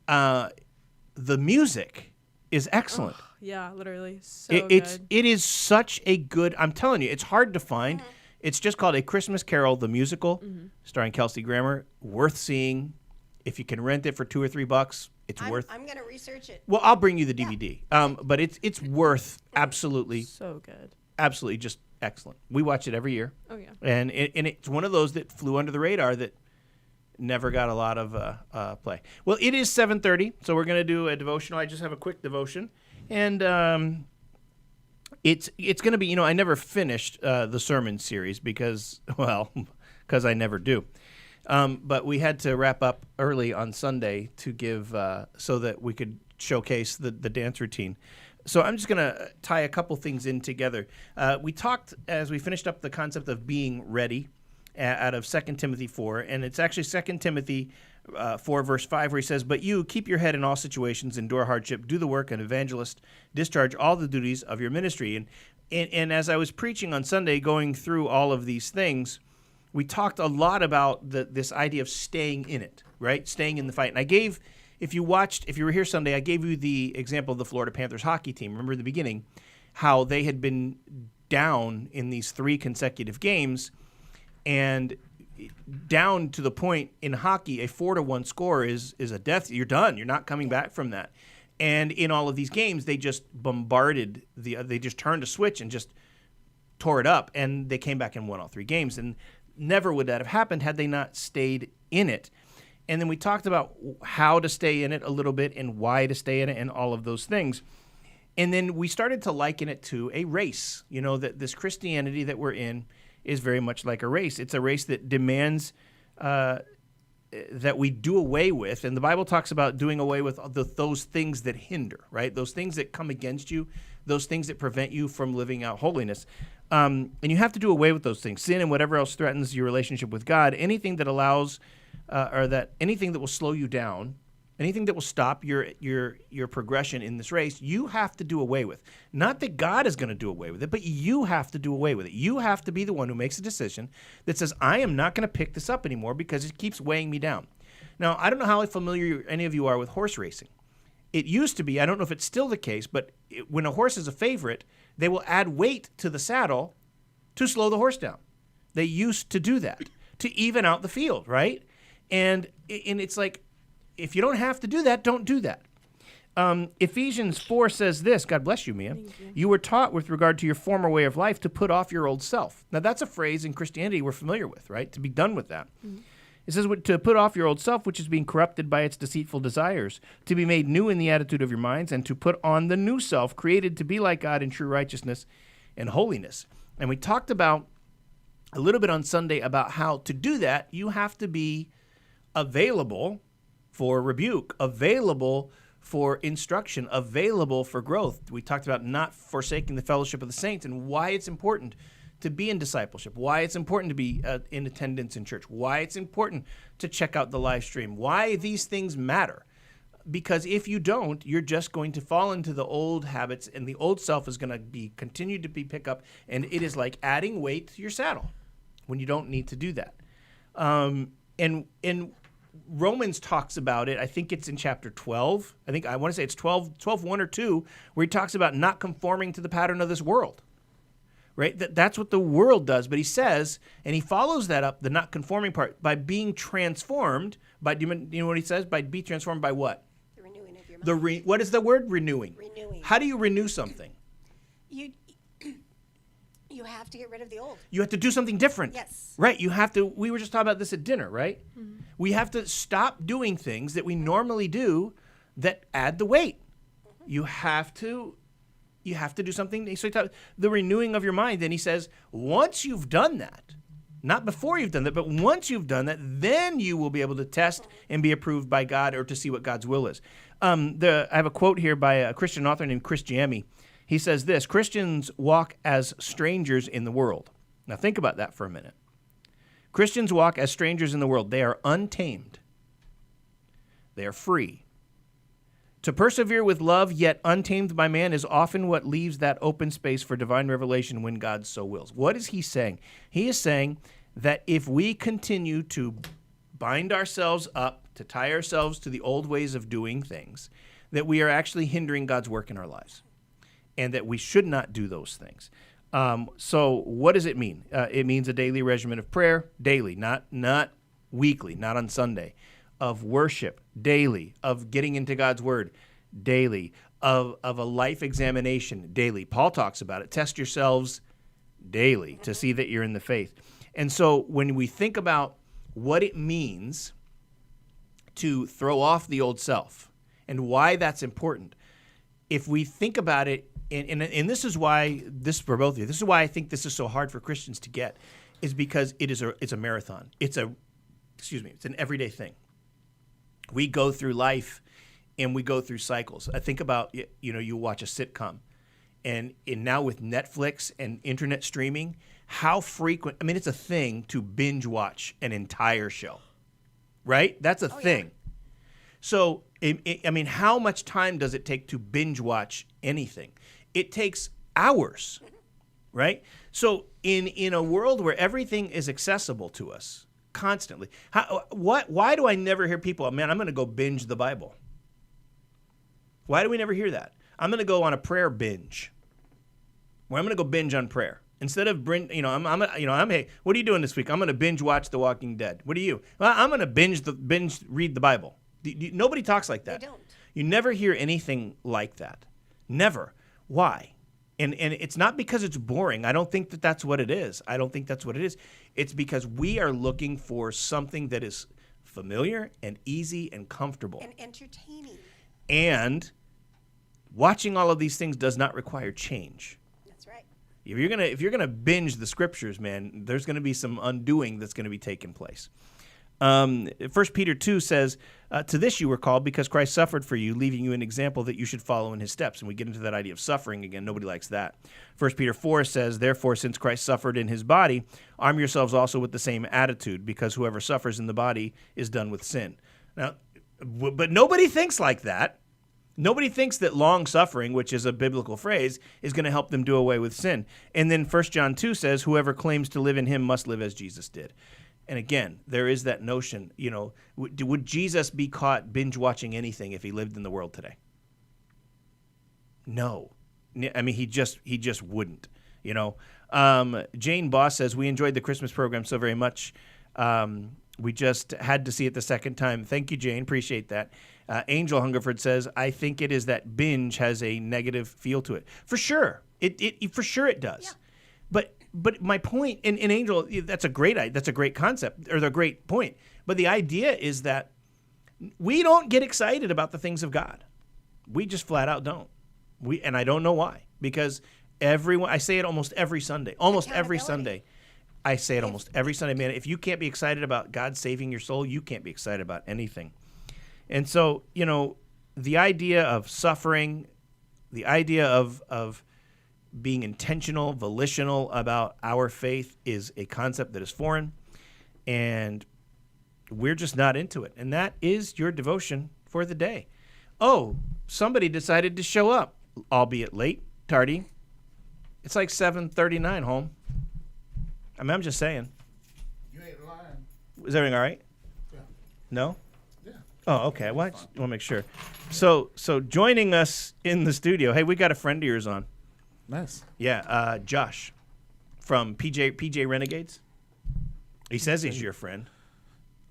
The music is excellent. Yeah, literally. So It good. is such a good. I'm telling you, it's hard to find. It's just called A Christmas Carol, the musical, starring Kelsey Grammer. Worth seeing. If you can rent it for $2 or $3, it's worth. I'm going to research it. Well, I'll bring you the DVD. But it's worth absolutely So good. just excellent. We watch it every year. Oh yeah. And it's one of those that flew under the radar that never got a lot of play. Well, it is 7:30, so we're going to do a devotional. I just have a quick devotion. And it's going to be, I never finished the sermon series because I never do. But we had to wrap up early on Sunday to give so that we could showcase the dance routine. So I'm just going to tie a couple things in together. We talked, as we finished up, the concept of being ready out of 2 Timothy 4, and it's actually 2 Timothy 4, verse 5, where he says, "But you, keep your head in all situations, endure hardship, do the work of an evangelist, discharge all the duties of your ministry." And as I was preaching on Sunday, going through all of these things, we talked a lot about this idea of staying in it, right? Staying in the fight. And I gave, if you were here Sunday, I gave you the example of the Florida Panthers hockey team. Remember in the beginning how they had been down in these 3 consecutive games, and down to the point in hockey, a 4-1 score is a death. You're done. You're not coming back from that. And in all of these games, they just bombarded they just turned a switch and just tore it up, and they came back and won all 3 games. And never would that have happened had they not stayed in it. And then we talked about how to stay in it a little bit and why to stay in it and all of those things. And then we started to liken it to a race. That this Christianity that we're in is very much like a race. It's a race that demands that we do away with. And the Bible talks about doing away with those things that hinder, right? Those things that come against you, those things that prevent you from living out holiness. And you have to do away with those things. Sin and whatever else threatens your relationship with God, anything that allows anything that will slow you down, anything that will stop your progression in this race, you have to do away with. Not that God is going to do away with it, but you have to do away with it. You have to be the one who makes a decision that says, I am not going to pick this up anymore because it keeps weighing me down. Now, I don't know how familiar any of you are with horse racing. It used to be, I don't know if it's still the case, but when a horse is a favorite, they will add weight to the saddle to slow the horse down. They used to do that to even out the field, right? And it's like, if you don't have to do that, don't do that. Ephesians 4 says this, God bless you, Mia. Thank you. You were taught with regard to your former way of life to put off your old self. Now, that's a phrase in Christianity we're familiar with, right? To be done with that. Mm-hmm. It says to put off your old self, which is being corrupted by its deceitful desires, to be made new in the attitude of your minds, and to put on the new self, created to be like God in true righteousness and holiness. And we talked about a little bit on Sunday about how to do that, you have to be available for rebuke, available for instruction, available for growth. We talked about not forsaking the fellowship of the saints and why it's important to be in discipleship, why it's important to be in attendance in church, why it's important to check out the live stream, why these things matter. Because if you don't, you're just going to fall into the old habits, and the old self is going to continue to be pick up, and it is like adding weight to your saddle when you don't need to do that. And Romans talks about it. I think it's in chapter 12. I want to say it's 12, 1 or 2, where he talks about not conforming to the pattern of this world. Right? That's what the world does. But he says, and he follows that up, the not conforming part, by being transformed. Do you know what he says? By be transformed by what? The renewing of your mind. What is the word? Renewing. Renewing. How do you renew something? You have to get rid of the old. You have to do something different. Yes. Right. You have to. We were just talking about this at dinner, right? Mm-hmm. We have to stop doing things that we normally do that add the weight. Mm-hmm. You have to do something. So the renewing of your mind. Then he says, once you've done that, not before you've done that, but once you've done that, then you will be able to test and be approved by God, or to see what God's will is. I have a quote here by a Christian author named Chris Jammy. He says this: Christians walk as strangers in the world. Now think about that for a minute. Christians walk as strangers in the world. They are untamed. They are free. To persevere with love, yet untamed by man, is often what leaves that open space for divine revelation when God so wills. What is he saying? He is saying that if we continue to bind ourselves up, to tie ourselves to the old ways of doing things, that we are actually hindering God's work in our lives, and that we should not do those things. So what does it mean? It means a daily regimen of prayer, daily, not weekly, not on Sunday, of worship, daily, of getting into God's word, daily, of a life examination, daily. Paul talks about it. Test yourselves daily to see that you're in the faith. And so when we think about what it means to throw off the old self and why that's important, if we think about it, and this is why, this for both of you, this is why I think this is so hard for Christians to get, is because it's a marathon. It's an everyday thing. We go through life and we go through cycles. I think about, you watch a sitcom, and now with Netflix and internet streaming, how frequent, it's a thing to binge watch an entire show, right? That's a thing. Yeah. So, how much time does it take to binge watch anything? It takes hours, right? So in a world where everything is accessible to us constantly, why do I never hear people, I'm going to go binge the Bible? Why do we never hear that? I'm going to go on a prayer binge, where I'm going to go binge on prayer. Instead of, hey, what are you doing this week? I'm going to binge watch The Walking Dead. What are you? Well, I'm going to binge read the Bible. Nobody talks like that. They don't. You never hear anything like that. Never. Why? And it's not because it's boring. I don't think that that's what it is. I don't think that's what it is. It's because we are looking for something that is familiar and easy and comfortable. And entertaining. And watching all of these things does not require change. That's right. If you're gonna binge the scriptures, man, there's gonna be some undoing that's gonna be taking place. 1 Peter 2 says, to this you were called because Christ suffered for you, leaving you an example that you should follow in his steps. And we get into that idea of suffering again. Nobody likes that. 1 Peter 4 says, therefore, since Christ suffered in his body, arm yourselves also with the same attitude, because whoever suffers in the body is done with sin. Now, but nobody thinks like that. Nobody thinks that long suffering, which is a biblical phrase, is going to help them do away with sin. And then 1 John 2 says, whoever claims to live in him must live as Jesus did. And again, there is that notion, would Jesus be caught binge watching anything if he lived in the world today? No. He just wouldn't, Jane Boss says, we enjoyed the Christmas program so very much. We just had to see it the second time. Thank you, Jane. Appreciate that. Angel Hungerford says, I think it is that binge has a negative feel to it. For sure. It for sure it does. Yeah. But my point, and Angel, that's a great concept, or a great point. But the idea is that we don't get excited about the things of God. We just flat out don't. And I don't know why. Because I say it almost every Sunday. Almost every Sunday. I say it almost every Sunday. Man, if you can't be excited about God saving your soul, you can't be excited about anything. And so, the idea of suffering, the idea of being intentional, volitional about our faith is a concept that is foreign, and we're just not into it. And that is your devotion for the day. Oh, somebody decided to show up, albeit late, tardy. It's like 7:39 home. I'm just saying. You ain't lying. Is everything all right? Yeah. No? Yeah. Oh, okay. Well, I just want to make sure. So joining us in the studio, hey, we got a friend of yours on. Nice. Yeah, Josh from PJ Renegades. He says he's your friend.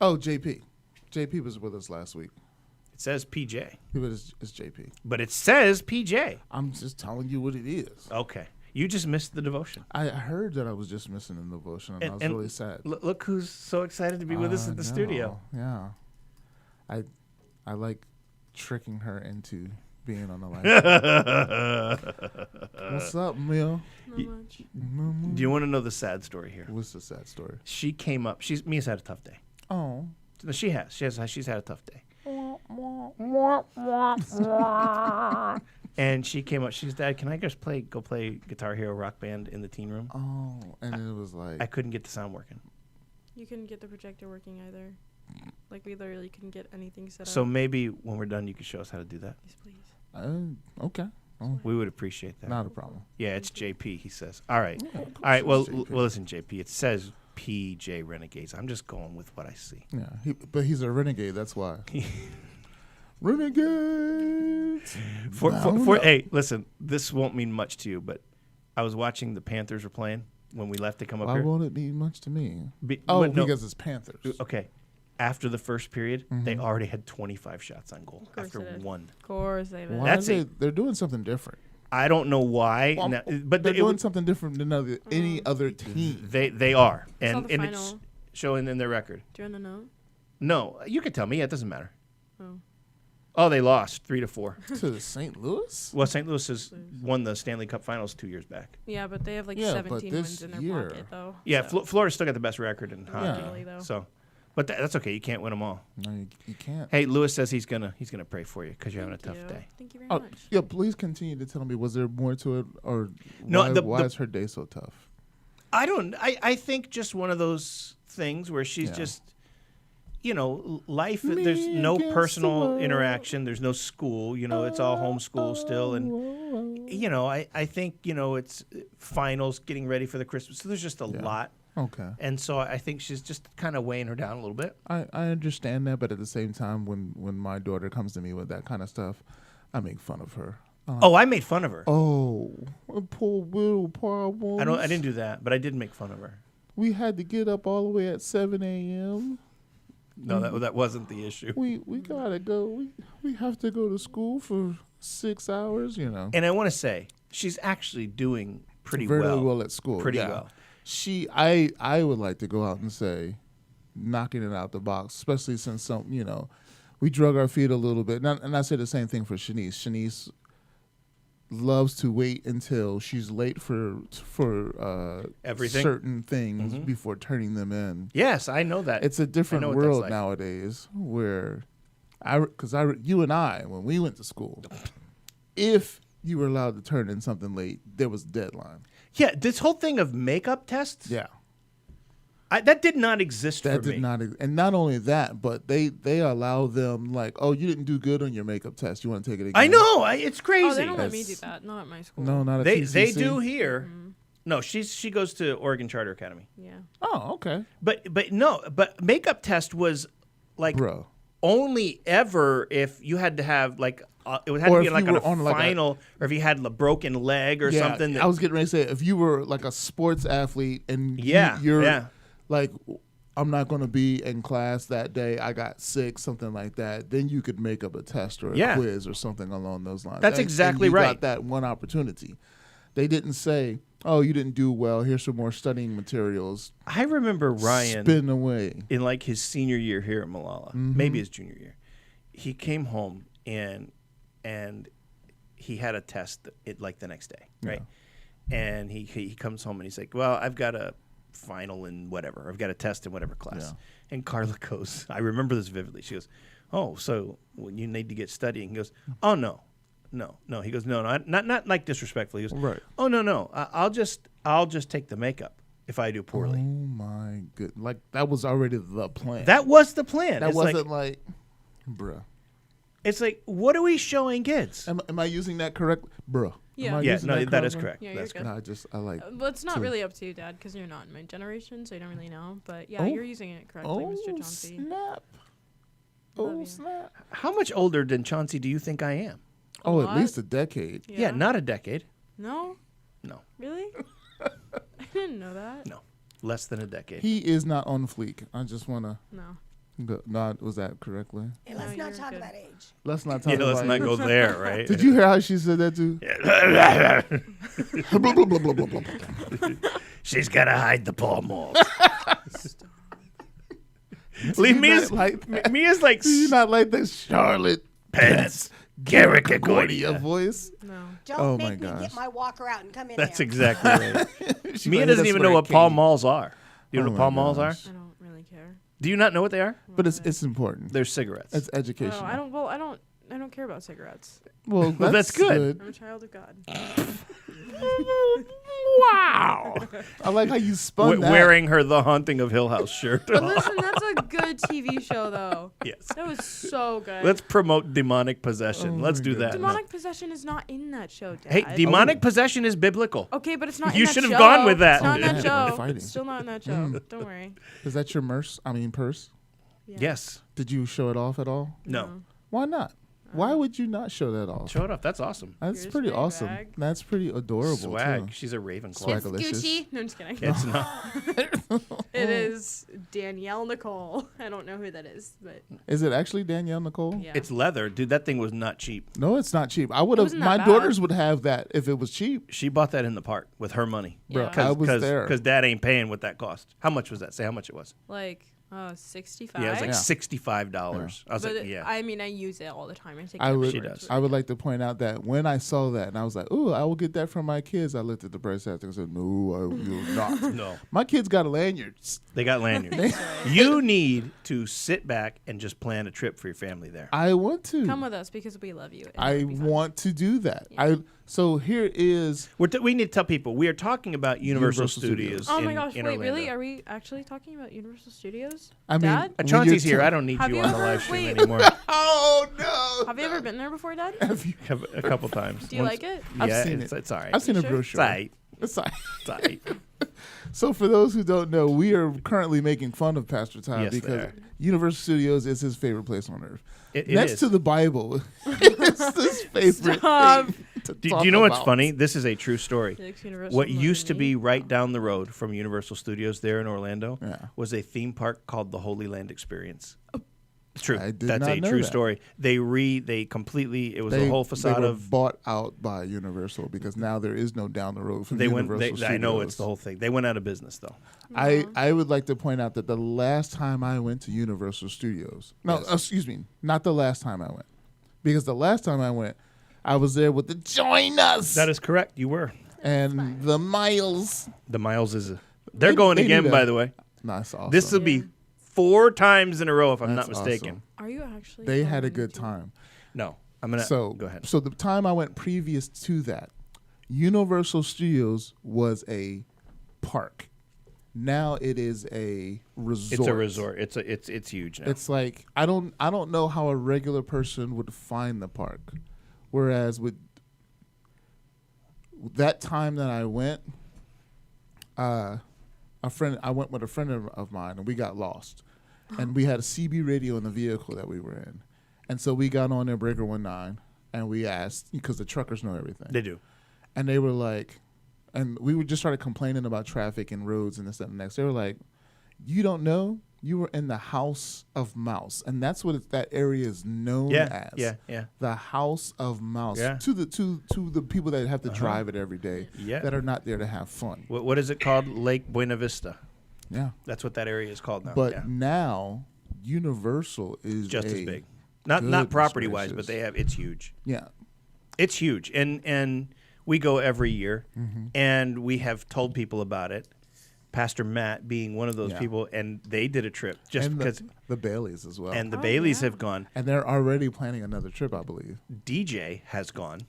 Oh, JP. JP was with us last week. It says PJ. It's JP. But it says PJ. I'm just telling you what it is. Okay. You just missed the devotion. I heard that I was just missing the devotion, and I was really sad. Look who's so excited to be with us at the studio. Yeah. I like tricking her into being on the line. What's up, Mia? Not much. Do you want to know the sad story here? What's the sad story? She came up. Mia's had a tough day. Oh. No, she's had a tough day. And she came up. She's, Dad, can I just go play Guitar Hero Rock Band in the teen room? Oh, and it was like I couldn't get the sound working. You couldn't get the projector working either. Like we literally couldn't get anything set So up. maybe when we're done, you can show us how to do that. Yes, please. Okay. Oh, We would appreciate that. not a problem. Yeah, it's JP, he says. All right. Yeah, of All right, well, course it's JP. listen, JP, it says PJ Renegades. I'm just going with what I see. Yeah, but he's a renegade. That's why. Renegades. Hey, listen, this won't mean much to you, but I was watching the Panthers were playing when we left to come up Why here. won't it mean much to me? Be- Oh, but no, because it's Panthers. okay. After the first period, they Mhm. already had 25 shots on goal course after they did. one. Of course they did. Why That's are it. they're doing something different. I don't know why, Well, but they're it doing would- something different than any other team. they are, Saw and the and final. it's showing in their record. Do you want to know? No, you can tell me. Yeah, it doesn't matter. Oh. Oh, they lost 3-4. To St. Louis? Well, St. Louis has won the Stanley Cup Finals 2 years back. Yeah, but they have like Yeah, but 17 this wins in their year- pocket, though. Yeah, so. Florida's still got the best record in hockey. Really, though. So, but that's okay. You can't win them all. No, you can't. Hey, Lewis says he's gonna pray for you because you're having a Thank tough you. day. Thank you very Oh, much. yeah, please continue to tell me, was there more to it? Or No, why is her day so tough? I think just one of those things where she's Yeah. just, life. Me There's no against the personal world. interaction. There's no school. It's all homeschool still, and I think it's finals, getting ready for the Christmas. So there's just a Yeah. lot, Okay. and so I think she's just kind of weighing her down a little bit. I understand that, but at the same time, when my daughter comes to me with that kind of stuff, I make fun of her. Oh, I made fun of her. Oh, poor little problems. I didn't do that, but I did make fun of her. We had to get up all the way at 7 a.m. No, that wasn't the issue. We gotta go. We have to go to school for 6 hours. And I want to say she's actually doing pretty Very well. well at school. Pretty yeah. well. I would like to go out and say, knocking it out the box, especially since we drug our feet a little bit. And I say the same thing for Shanice. Shanice loves to wait until she's late for Everything? certain things Mhm. before turning them in. Yes, I know that. It's a different know what that's world like. nowadays where you and I, when we went to school, if you were allowed to turn in something late, there was a deadline. Yeah, this whole thing of makeup tests, Yeah. that did not exist That for did me. not, and not only that, but they allow them like, oh, you didn't do good on your makeup test. You want to take it again? I know, it's crazy. Oh, they don't let me do That's- that. Not at my school. No, not at They TCC? do here. No, she goes to Oregon Charter Academy. Yeah. Oh, okay, But makeup test was like bro. only ever if you had to have like it would have Or to be if like you on were a on, like, a- final, or if you had a broken leg or Yeah, something. I was getting ready to say, if you were like a sports athlete and Yeah, you're yeah. like, I'm not going to be in class that day, I got sick, something like that, then you could make up a test or a Yeah. quiz or something along those lines. That's exactly you right. got that one opportunity. They didn't say, oh, you didn't do well, here's some more studying materials. I remember Ryan Spin away. in like his senior year here at Malala, Mhm. maybe his junior year. He came home and he had a test like the next day, right? And he comes home and he's like, well, I've got a final in whatever. I've got a test in whatever class. Yeah. And Carla goes, I remember this vividly. She goes, oh, so when you need to get studying, he goes, oh, no. He goes, no, not like disrespectfully. He goes, Right. oh, no. I'll just take the makeup if I do poorly. Oh my good. Like that was already the plan. That was the plan. that It's wasn't like, bruh. It's like, what are we showing kids? Am I using that correct? Bruh. Yeah. Am I Yeah, using no, that is correctly? correct. Yeah, you're That's good. correct. No, I like. But it's not to- really up to you, Dad, because you're not in my generation, so you don't really know. But yeah, Oh. you're using it correctly, Mr. Chauncey. Snap. Love Oh you. snap. How much older than Chauncey do you think I am? A Oh, lot? at least a decade. Yeah, not a decade. No? No. Really? I didn't know that. No, less than a decade. He is not on fleek. I just wanna. No. Not was that correctly? Hey, let's No, not you're talk good. about age. Let's not talk Yeah, let's about not it. go there, right? Did you hear how she said that too? Blah, blah, blah, blah, blah, blah, blah. She's got to hide the Paul Mall. Stop. Leave You me not as, like that? me as like Do you not like the Charlotte Pence Garrick Gordia voice? No. Don't Oh my make me gosh. get my walker out and come in That's there. exactly right. She Mia like, doesn't "That's even what know I what Paul came." Malls are. Do you know Oh what my Paul Malls are? gosh. I don't really care. Do you not know what they are? But What are they? it's important. They're cigarettes. It's educational. Oh, I don't. Well, I don't don't care about cigarettes. Well, that's good. I'm a child of God. Wow. I like how you spun that. Wearing her The Haunting of Hill House shirt. But listen, that's a good TV show, though. Yes. That was so good. Let's promote demonic possession. Oh Let's my do that. Demonic possession is not in that show, Dad. Hey, demonic possession is biblical. Okay, but it's not. You in that should have show. gone with that. It's not in Oh, that damn, we're show. fighting. It's still not in that show. Don't worry. Is that your purse? Yeah. Yes. Did you show it off at all? No. Why not? Why would you not show that off? Show it off. That's awesome. That's Here's pretty my awesome. bag. That's pretty adorable Swag. too. She's a Ravenclaw. Swag. It's Swagalicious. Gucci. No, I'm just kidding. It's not. It is Danielle Nicole. I don't know who that is, but Is it actually Danielle Nicole? yeah. It's leather. Dude, that thing was not cheap. No, it's not cheap. I would have. wasn't that My bad. daughters would have that if it was cheap. She bought that in the park with her money. Yeah. I was there. Because dad ain't paying what that cost. How much was that? Say how much it was. like 65. Yeah, it was like Yeah. $65. I was But like, yeah. I mean, I use it all the time. I take I it would. She everywhere. does. I would like to point out that when I saw that and I was like, "Ooh, I will get that for my kids." I looked at the price tag and said, "No, I will not." No. My kids got lanyards. They got lanyards. You need to sit back and just plan a trip for your family there. I want to. Come with us because we love you. and I it'll be fun. want to do that. So here is We need to tell people we are talking about Universal Universal Studios. Studios. Oh my in- gosh! in Wait, really? Orlando. Are we actually talking about Universal Studios? I mean, Dad? when Chauncey's you're here. I don't need Have you you on the ever- live stream wait. anymore. Oh no! Have you ever been there before, Dad? A couple times. Do you like it? I've Yeah, seen it's, it. it's all right. I've seen You a sure? brochure. It's all right. It's all right. It's all right. So for those who don't know, we are currently making fun of Pastor Todd Yes, they because are. Universal Studios is his favorite place on earth. It Next is. to the Bible, it's his favorite Stop. thing to Do talk you know what's about. funny? This is a true story. He likes Universal What more used to than be me. right down the road from Universal Studios there in Orlando Yeah. was a theme park called the Holy Land Experience. It's true. I did That's not a know true that. story. They completely, it was a whole facade they were of, bought out by Universal because now there is no down the road from they Universal went, Studios. I know it's the whole thing. They went out of business though. I would like to point out that the last time I went to Universal Studios, no, Yes. excuse me, not the last time I went, because the last time I went, I was there with the Join Us That is correct. You were. and the Miles. The Miles is, they're They- going they again, do by that. the way. Nice, awesome. This will Yeah. be 4 times in a row if I'm That's not mistaken. awesome. Are you actually? They had a going good to- time. No, I'm going to, So go ahead. So the time I went previous to that, Universal Studios was a park. Now it is a resort. It's a resort. It's huge now. It's like I don't know how a regular person would find the park. Whereas with that time that I went, I went with a friend of mine and we got lost. And we had a CB radio in the vehicle that we were in. And so we got on their Breaker 19 and we asked, because the truckers know everything. They do. And they were like, and we would just started complaining about traffic and roads and this and the next. They were like, you don't know? You were in the House of Mouse. And that's what that area is known Yeah, as. yeah. The House of Mouse. Yeah. To the people that have to drive it every day. Yeah. That are not there to have fun. What is it called? Lake Buena Vista. Yeah. That's what that area is called now. But yeah. now Universal is Just as a- big. Not goodness property wise, gracious. but it's huge. Yeah. It's huge, and we go every year, Mm-hmm. and we have told people about it. Pastor Matt being one of those Yeah. people, and they did a trip just and because, the Baileys as well. and the Oh, Baileys yeah. have gone. And they're already planning another trip, I believe. DJ has gone.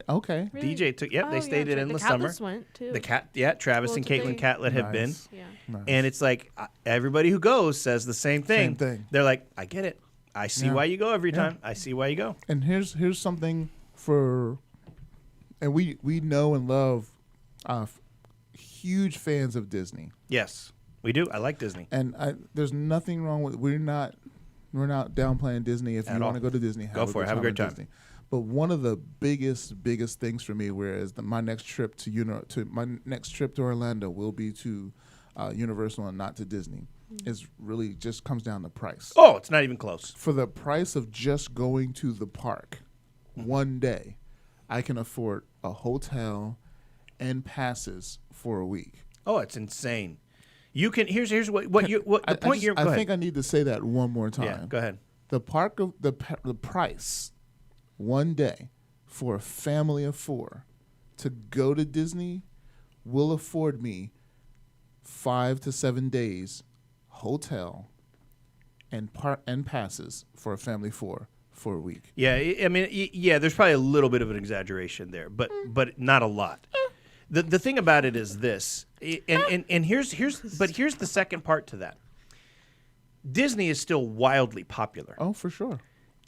Okay. Really? DJ took. Yep, Oh, they yeah, stayed in that's right. the The summer. Catlets went too. The cat, yeah, Travis Well, and did Caitlin they- Catlett have been, Nice. Yeah. Nice. and it's like everybody who goes says the same thing. Same thing. They're like, I get it. I see Yeah. why you go every Yeah. time. I see why you go. And here's something for, and we know and love, huge fans of Disney. Yes, we do. I like Disney. And there's nothing wrong with we're not downplaying Disney. If At you all. want to go to Disney, Go for it. Have a great at time. Disney. But one of the biggest things for me, whereas my next trip to Orlando will be to Universal and not to Disney, is really just comes down to price. Oh, it's not even close. For the price of just going to the park one day, I can afford a hotel and passes for a week. Oh, it's insane. You can here's what the point you're. Go I ahead. think I need to say that one more time. Yeah, go ahead. The the price one day for a family of 4 to go to Disney will afford me 5 to 7 days hotel and passes for a family of 4 for a week. Yeah, I mean, yeah, there's probably a little bit of an exaggeration there, but not a lot. The thing about it is this, and here's the second part to that. Disney is still wildly popular, Oh, for sure.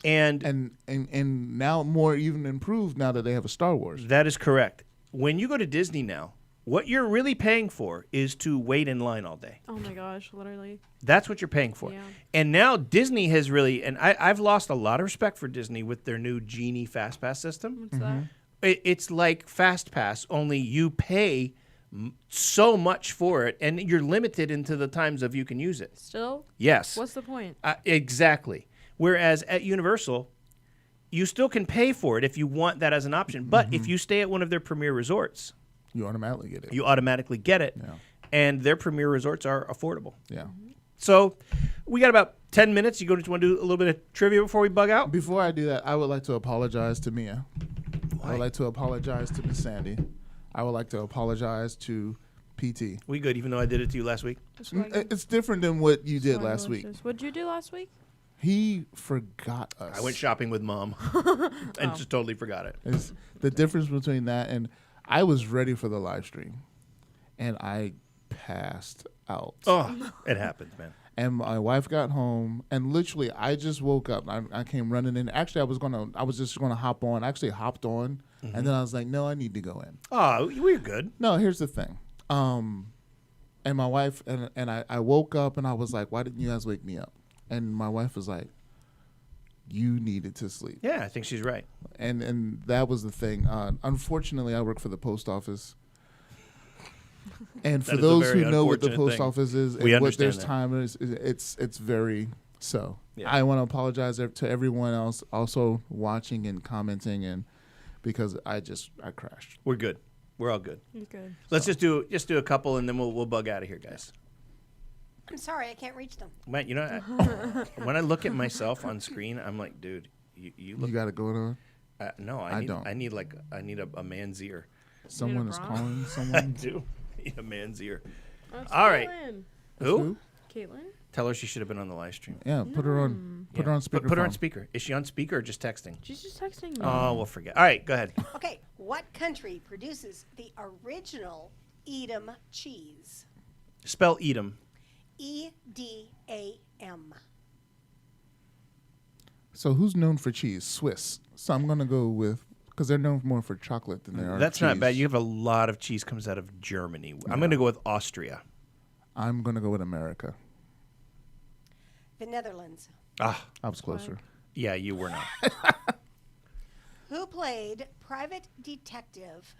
and And now more even improved now that they have a Star Wars. that is correct. When you go to Disney now, what you're really paying for is to wait in line all day. Oh my gosh, literally. That's what you're paying for. Yeah. And now Disney has really, and I've lost a lot of respect for Disney with their new Genie Fast Pass system. What's that? It's like Fast Pass, only you pay so much for it, and you're limited into the times of you can use it. Still? Yes. What's the point? Exactly. Whereas at Universal, you still can pay for it if you want that as an option. But if you stay at one of their premier resorts, You automatically get it. you automatically get it. Yeah. And their premier resorts are affordable. Yeah. So we got about 10 minutes. You want to do a little bit of trivia before we bug out? Before I do that, I would like to apologize to Mia. I would like to apologize to Miss Sandy. I would like to apologize to PT. We good, even though I did it to you last week? It's different than what you did last week. What'd you do last week? He forgot us. I went shopping with Mom and just totally forgot it. It's the difference between that and I was ready for the live stream, and I passed out. Oh, it happens, man. And my wife got home, and literally, I just woke up. I came running in. Actually, I was just gonna hop on. I actually hopped on, and then I was like, no, I need to go in. Oh, we're good. No, here's the thing. And my wife and I woke up, and I was like, why didn't you guys wake me up? And my wife was like, you needed to sleep. Yeah, I think she's right. And that was the thing. Unfortunately, I work for the post office. And for That is a those very who know what the unfortunate post thing. office is We and what their understand that. time is, it's very so. Yeah. I want to apologize to everyone else also watching and commenting, and because I crashed. We're good. We're all good. You're good. Let's just do a couple, and then we'll bug out of here, guys. I'm sorry, I can't reach them. Man, you know, when I look at myself on screen, I'm like, dude, you look. You got it going on. No, I don't. I need a man's ear. Someone is bra? calling I someone. do. I need a man's ear. That's All right. Caitlin. Who? Caitlin? Tell her she should have been on the live stream. Yeah, put her on. Put her on speaker. Put her on speaker. Is she on speaker or just texting? She's just texting me. Oh, we'll forget. All right, go ahead. Okay, what country produces the original Edam cheese? Spell Edam. EDAM. So who's known for cheese? Swiss. So I'm gonna go with because they're known more for chocolate than they are. That's not cheese. bad. You have a lot of cheese comes out of Germany. I'm going to go with Austria. I'm gonna go with America. The Netherlands. Ah, I was closer. yeah, you were not. Who played private detective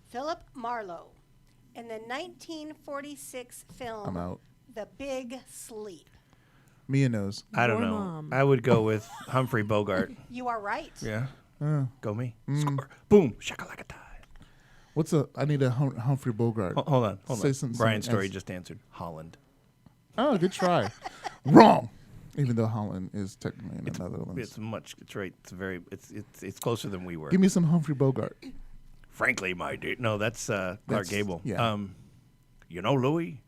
Philip Marlowe in the 1946 I'm film out. The Big Sleep? Mia knows. I don't Your know. mom. I would go with Humphrey Bogart. You are right. Yeah. Go me. Mm. Score. Boom. Shakalaka tie. I need a Humphrey Bogart. Hold on. Say something- Brian Story else. just answered. Holland. Oh, good try. Wrong. Even though Holland is technically in the Netherlands. It's right. It's closer than we were. Give me some Humphrey Bogart. Frankly, my dude. No, that's Clark That's- Gable. yeah. You know, Louis,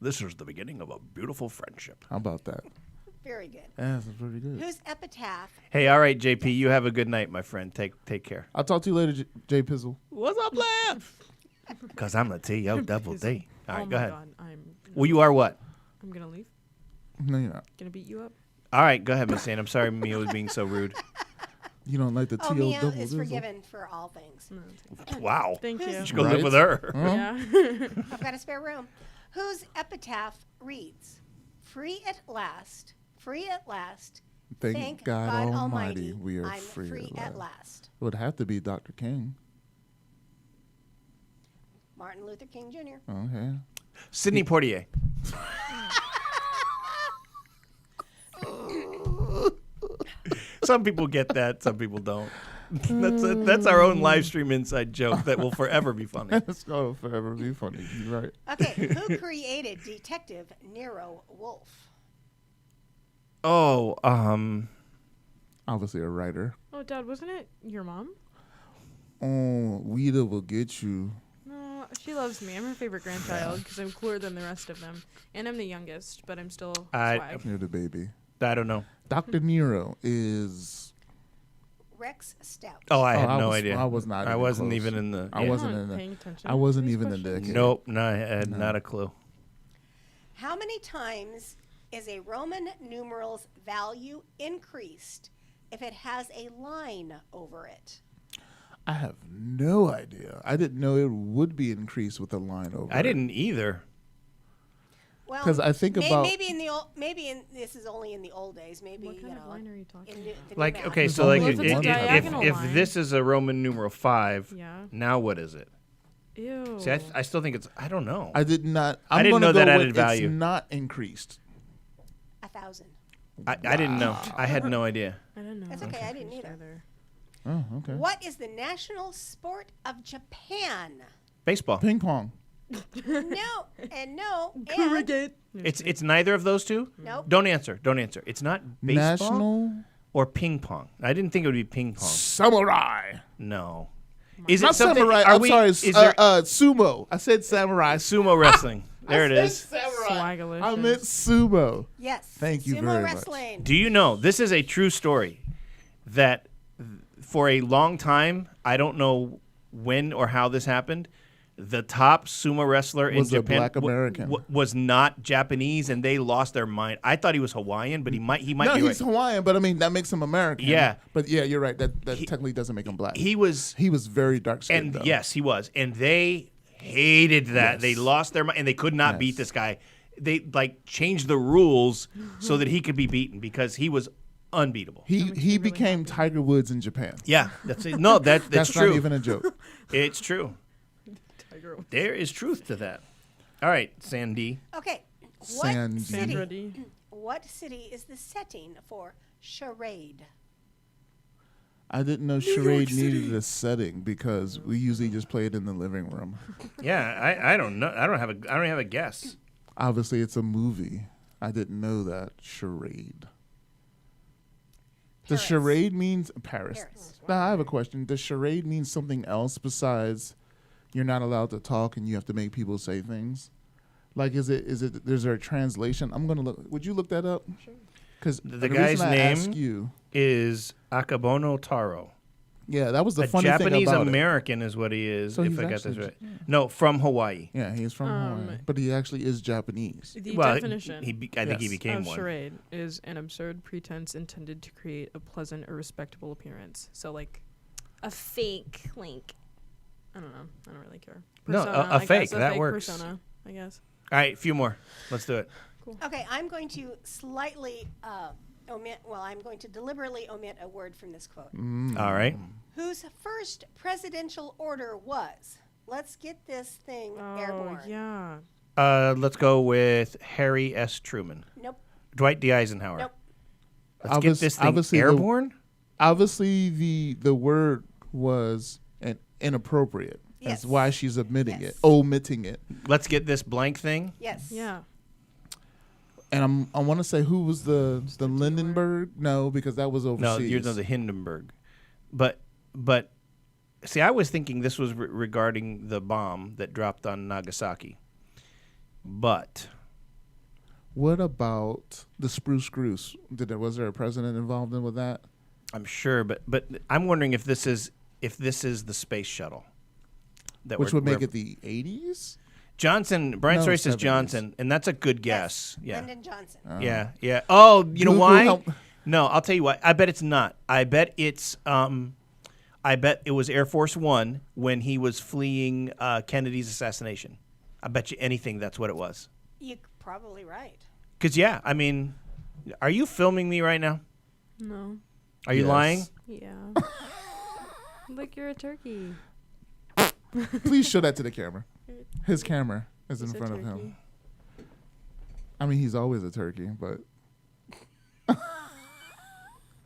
this is the beginning of a beautiful friendship. How about that? Very good. Yeah, that's pretty good. Whose epitaph? Hey, all right, JP, you have a good night, my friend. Take care. I'll talk to you later, Jay Pizzle. What's up, lad? Because I'm the T.O. double D. All right, oh go my ahead. God, Well, you are what? I'm gonna leave. No, you're not. Gonna beat you up. All right, go ahead, Miss Ann. I'm sorry Mia was being so rude. You don't like the Oh, T.O. Mia double is dizzle? forgiven for all things. No, Wow. thank you. You should go live Right? with her. Yeah. I've got a spare room. Whose epitaph reads, free at last, Thank God Almighty, we are I'm free at last. It would have to be Dr. King. Martin Luther King Jr. Okay. Sidney Poitier. Some people get that, some people don't. That's our own live stream inside joke that will forever be funny. It's going to forever be funny. You're right. Okay, who created Detective Nero Wolfe? Oh, Obviously a writer. Oh, Dad, wasn't it your mom? Oh, Weeda will get you. No, she loves me. I'm her favorite grandchild because I'm cooler than the rest of them, and I'm the youngest, but I'm still I- swag. You're the baby. I don't know. Dr. Nero is. Rex Stout. Oh, I Oh, had I no was- idea. I was not I even wasn't close. even in the. I yeah. wasn't I'm in not the. paying attention. I wasn't to these even in questions. the. Nope, no, I had not a clue. How many times is a Roman numeral's value increased if it has a line over it? I have no idea. I didn't know it would be increased with a line over. I it. didn't either. Well, 'Cause I think about- this is only in the old days. Maybe What kind you of know, line are you talking in about? the new Like, math. okay, There's so like only if it's a one diagonal if line. this is a Roman numeral 5, Yeah. now what is it? Ew. See, I still think it's. I don't know. I did not. I I'm didn't gonna know that go added with value. It's not increased. 1,000. I didn't know. I had no idea. I don't know. That's okay, I didn't either. Oh, okay. What is the national sport of Japan? Baseball. Ping pong. No, and no, and Cricket. It's neither of those two. nope. Don't answer. Don't answer. It's not baseball National or ping pong. I didn't think it would be ping pong. samurai. No. Is it Not something? samurai. Are I'm we, sorry. Is there Sumo. I said samurai. sumo wrestling? There it I is. said samurai. Swagalicious. I meant sumo. Yes. Thank you Sumo very much. wrestling. Do you know this is a true story? That for a long time, I don't know when or how this happened. The top sumo wrestler in Was a Japan black American. was not Japanese, and they lost their mind. I thought he was Hawaiian, but he might No, be he's right. Hawaiian, but I mean that makes him American. Yeah. But yeah, you're right. That He- technically doesn't make him black. He was, He was very dark skinned. and though. yes, he was, and they hated that. Yes. They lost their mind, and they could not Yes. beat this guy. They like changed the rules so that he could be beaten because he was unbeatable. He became Tiger Woods in Japan. Yeah, that's it. No, that's That's true. not even a joke. It's true. Tiger. There is truth to that. All right, Sandy. Okay. Sandy. Sandra D. What city is the setting for charade? I didn't know charade needed a setting because we usually just play it in the living room. Yeah, I don't know. I don't have a guess. Obviously, it's a movie. I didn't know that charade. Does Paris. charade means Paris? Paris. Now I have a question. Does charade mean something else besides you're not allowed to talk and you have to make people say things? Like, is it? Is there a translation? I'm gonna look. Would you look that up? Sure. Because The guy's name you. is Akabono Taro. Yeah, that was the A funny Japanese thing about American is what he is, So if he's I got this actually right. No, from Hawaii. it. Yeah, he's from Hawaii, but he actually is Japanese. The Well, definition I think he Yes. became of one. charade is an absurd pretense intended to create a pleasant or respectable appearance. So, like, a fake, like, I don't know. I don't really care. No, a I guess, fake, a that fake works. Persona, I guess. All right, a few more. Let's do it. Okay, I'm going to slightly omit, well, I'm going to deliberately omit a word from this quote. All right. Whose first presidential order was, let's get this thing airborne. Oh, yeah. Let's go with Harry S. Truman. Nope, Dwight D. Eisenhower. nope. Let's get this thing Obviously the- airborne? Obviously, the word was inappropriate. Yes. That's why she's omitting Yes. it, omitting it. Let's get this blank thing? Yes. Yeah. And I want to say who was the Lindenberg? No, because that was No, overseas. you're the Hindenburg. But see, I was thinking this was regarding the bomb that dropped on Nagasaki. But What about the Spruce Goose? Was there a president involved in with that? I'm sure, but I'm wondering if this is the space shuttle. That Which we're- would make we're- it the 80s? Johnson. Brian No, Story says 70s. Johnson, and that's a good guess. Yes, Yeah, Lyndon Johnson. yeah, yeah. Oh, you know Google why? help- No, I'll tell you why. I bet it's not. I bet it's. I bet it was Air Force One when he was fleeing Kennedy's assassination. I bet you anything that's what it was. You're probably right. Because yeah, I mean, are you filming me right now? No. Are you Yes. lying? Yeah. Like, you're a turkey. Please show that to the camera. His camera is in He's a front of him. turkey. I mean, he's always a turkey, but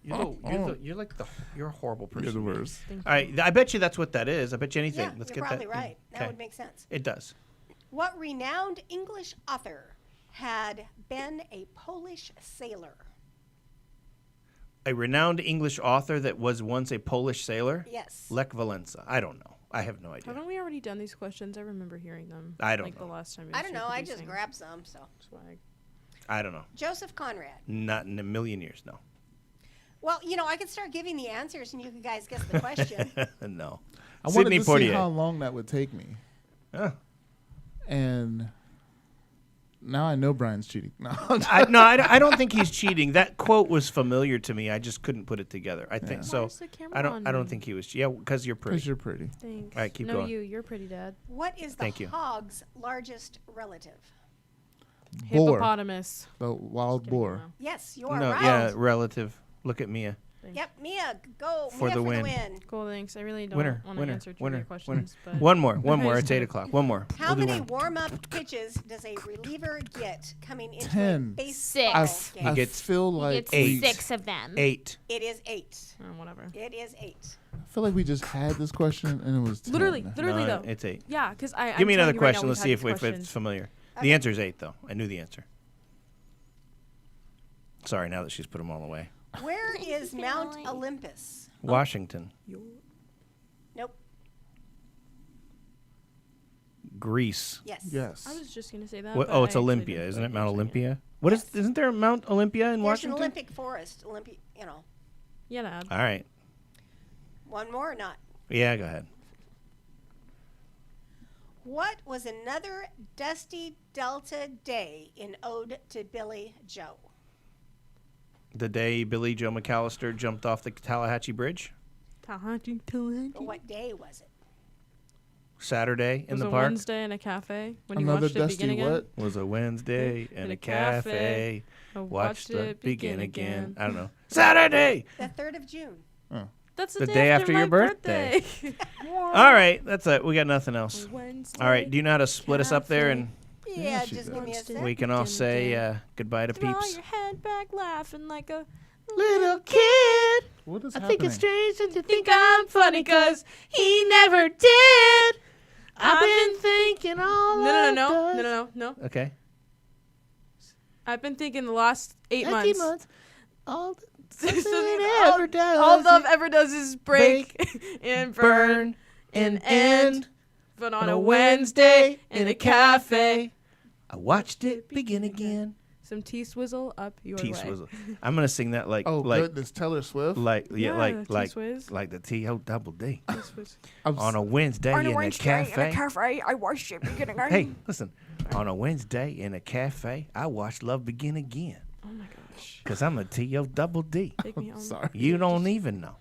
You're a horrible person. you're the worst. Thank All right, I bet you that's what that is. I bet you anything. Yeah, Let's you're get probably that. right. That Okay. would make sense. It does. What renowned English author had been a Polish sailor? A renowned English author that was once a Polish sailor. Yes. Lech Walesa. I don't know. I have no idea. Haven't we already done these questions? I remember hearing them. I don't like know. the last time. I don't know. I just grabbed some. So Swag. I don't know. Joseph Conrad. Not in a million years, no. Well, I could start giving the answers and you guys guess the question. No. I Sidney wanted to Poitier. see how long that would take me. Huh. And now I know Brian's cheating. No, I don't think he's cheating. That quote was familiar to me. I just couldn't put it together. I think so. Where's the camera I don't on? think he was. Yeah, because you're pretty. because you're pretty. Thanks. All right, keep no, going. you're pretty, Dad. What is the Thank you. hog's largest relative? Boar. Hippopotamus. The wild Kidding, boar. no. Yes, you are No, right. yeah, relative. Look at Mia. Yep, Mia, go. For Mia the for win. the win. Cool, thanks. I really don't Winner, want to winner, answer winner, trivia questions. winner. But One more. Nice It's 8 one. o'clock. One more. How We'll do many one. warm-up pitches does a reliever get coming into 10. a baseball game? I gets- feel like It's eight. 6 of them. 8. It is 8. Whatever. It is 8. I feel like we just had this question and it was 10. Literally No, though. it's 8. Yeah, because I. Give me I'm another telling you right now, question. Let's we've see had if these it's questions. familiar. Okay. The answer is 8, though. I knew the answer. Sorry, now that she's put them all away. Where is Mount Family. Olympus? Washington, Nope. Greece. Yes. Yes. I was just gonna say that. What, but oh, I it's actually Olympia, didn't isn't put it? Mount much in Olympia. What is? Isn't there a Mount Olympia in There's Washington? an Olympic forest. Yeah, Dad. All right. One more or not? Yeah, go ahead. What was another dusty Delta day in Ode to Billy Joe? The day Billy Joe McAllister jumped off the Tallahatchie Bridge, But what day was it? Saturday in was the a park. Wednesday in a cafe when you Another watched it dusty begin again. what? Was a Wednesday in a cafe. Watched it begin again. I don't know. Saturday. The 3rd of June. That's The day after my your birthday. All right, that's it. We got nothing else. Wednesday. All right, do you know how to split us up there and Yeah, she just does. give me a sec. we can all say goodbye to Throw peeps? your head back, laughing like a Little kid, What is I happening? think it's strange that you think I'm funny 'cause he never did. I've been thinking all No. Okay. I've been thinking the last 8 months. All Something it ever does all is love ever does is break and burn and end. But on a Wednesday in a cafe, I watched it begin again. some tea swizzle up your way. T-Swizzle. I'm gonna sing that like Oh, like goodness. Taylor Swift? like T-Swizz. like the T-O double D T-Swizz. on a Wednesday in a cafe. I watched it beginning. Hey, listen. On a Wednesday in a cafe, I watched Love Begin Again. Oh my gosh. Because I'm a T-O double D. Take me home. Sorry. You don't even know.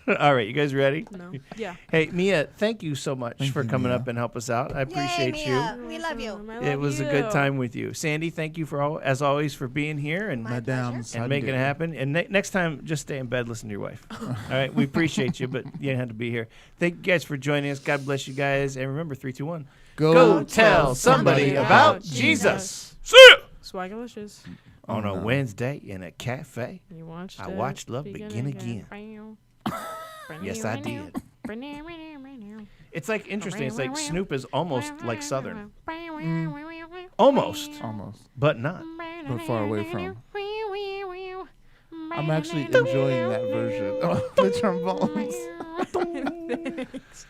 All right, you guys ready? No. Yeah. Hey, Mia, thank you so much Thank for you, coming Mia. up and help us out. I Yay, appreciate you. Mia. We love you. I It love was a you. good time with you. Sandy, thank you for as always for being here and My Madame and making it Sunday. happen. And next time, just stay in bed, listen to your wife. All right, we appreciate you, but you didn't have to be here. Thank you guys for joining us. God bless you guys, and remember 3, 2, 1. Go tell somebody about Jesus. See ya! Swagalicious. On a no. Wednesday in a cafe. You watched I it watched Love Begin Again. Yes, I did. It's like interesting. It's like Snoop is almost like Southern. Almost, Almost. but not. But far away from. I'm actually enjoying that version of the trombones. Thanks.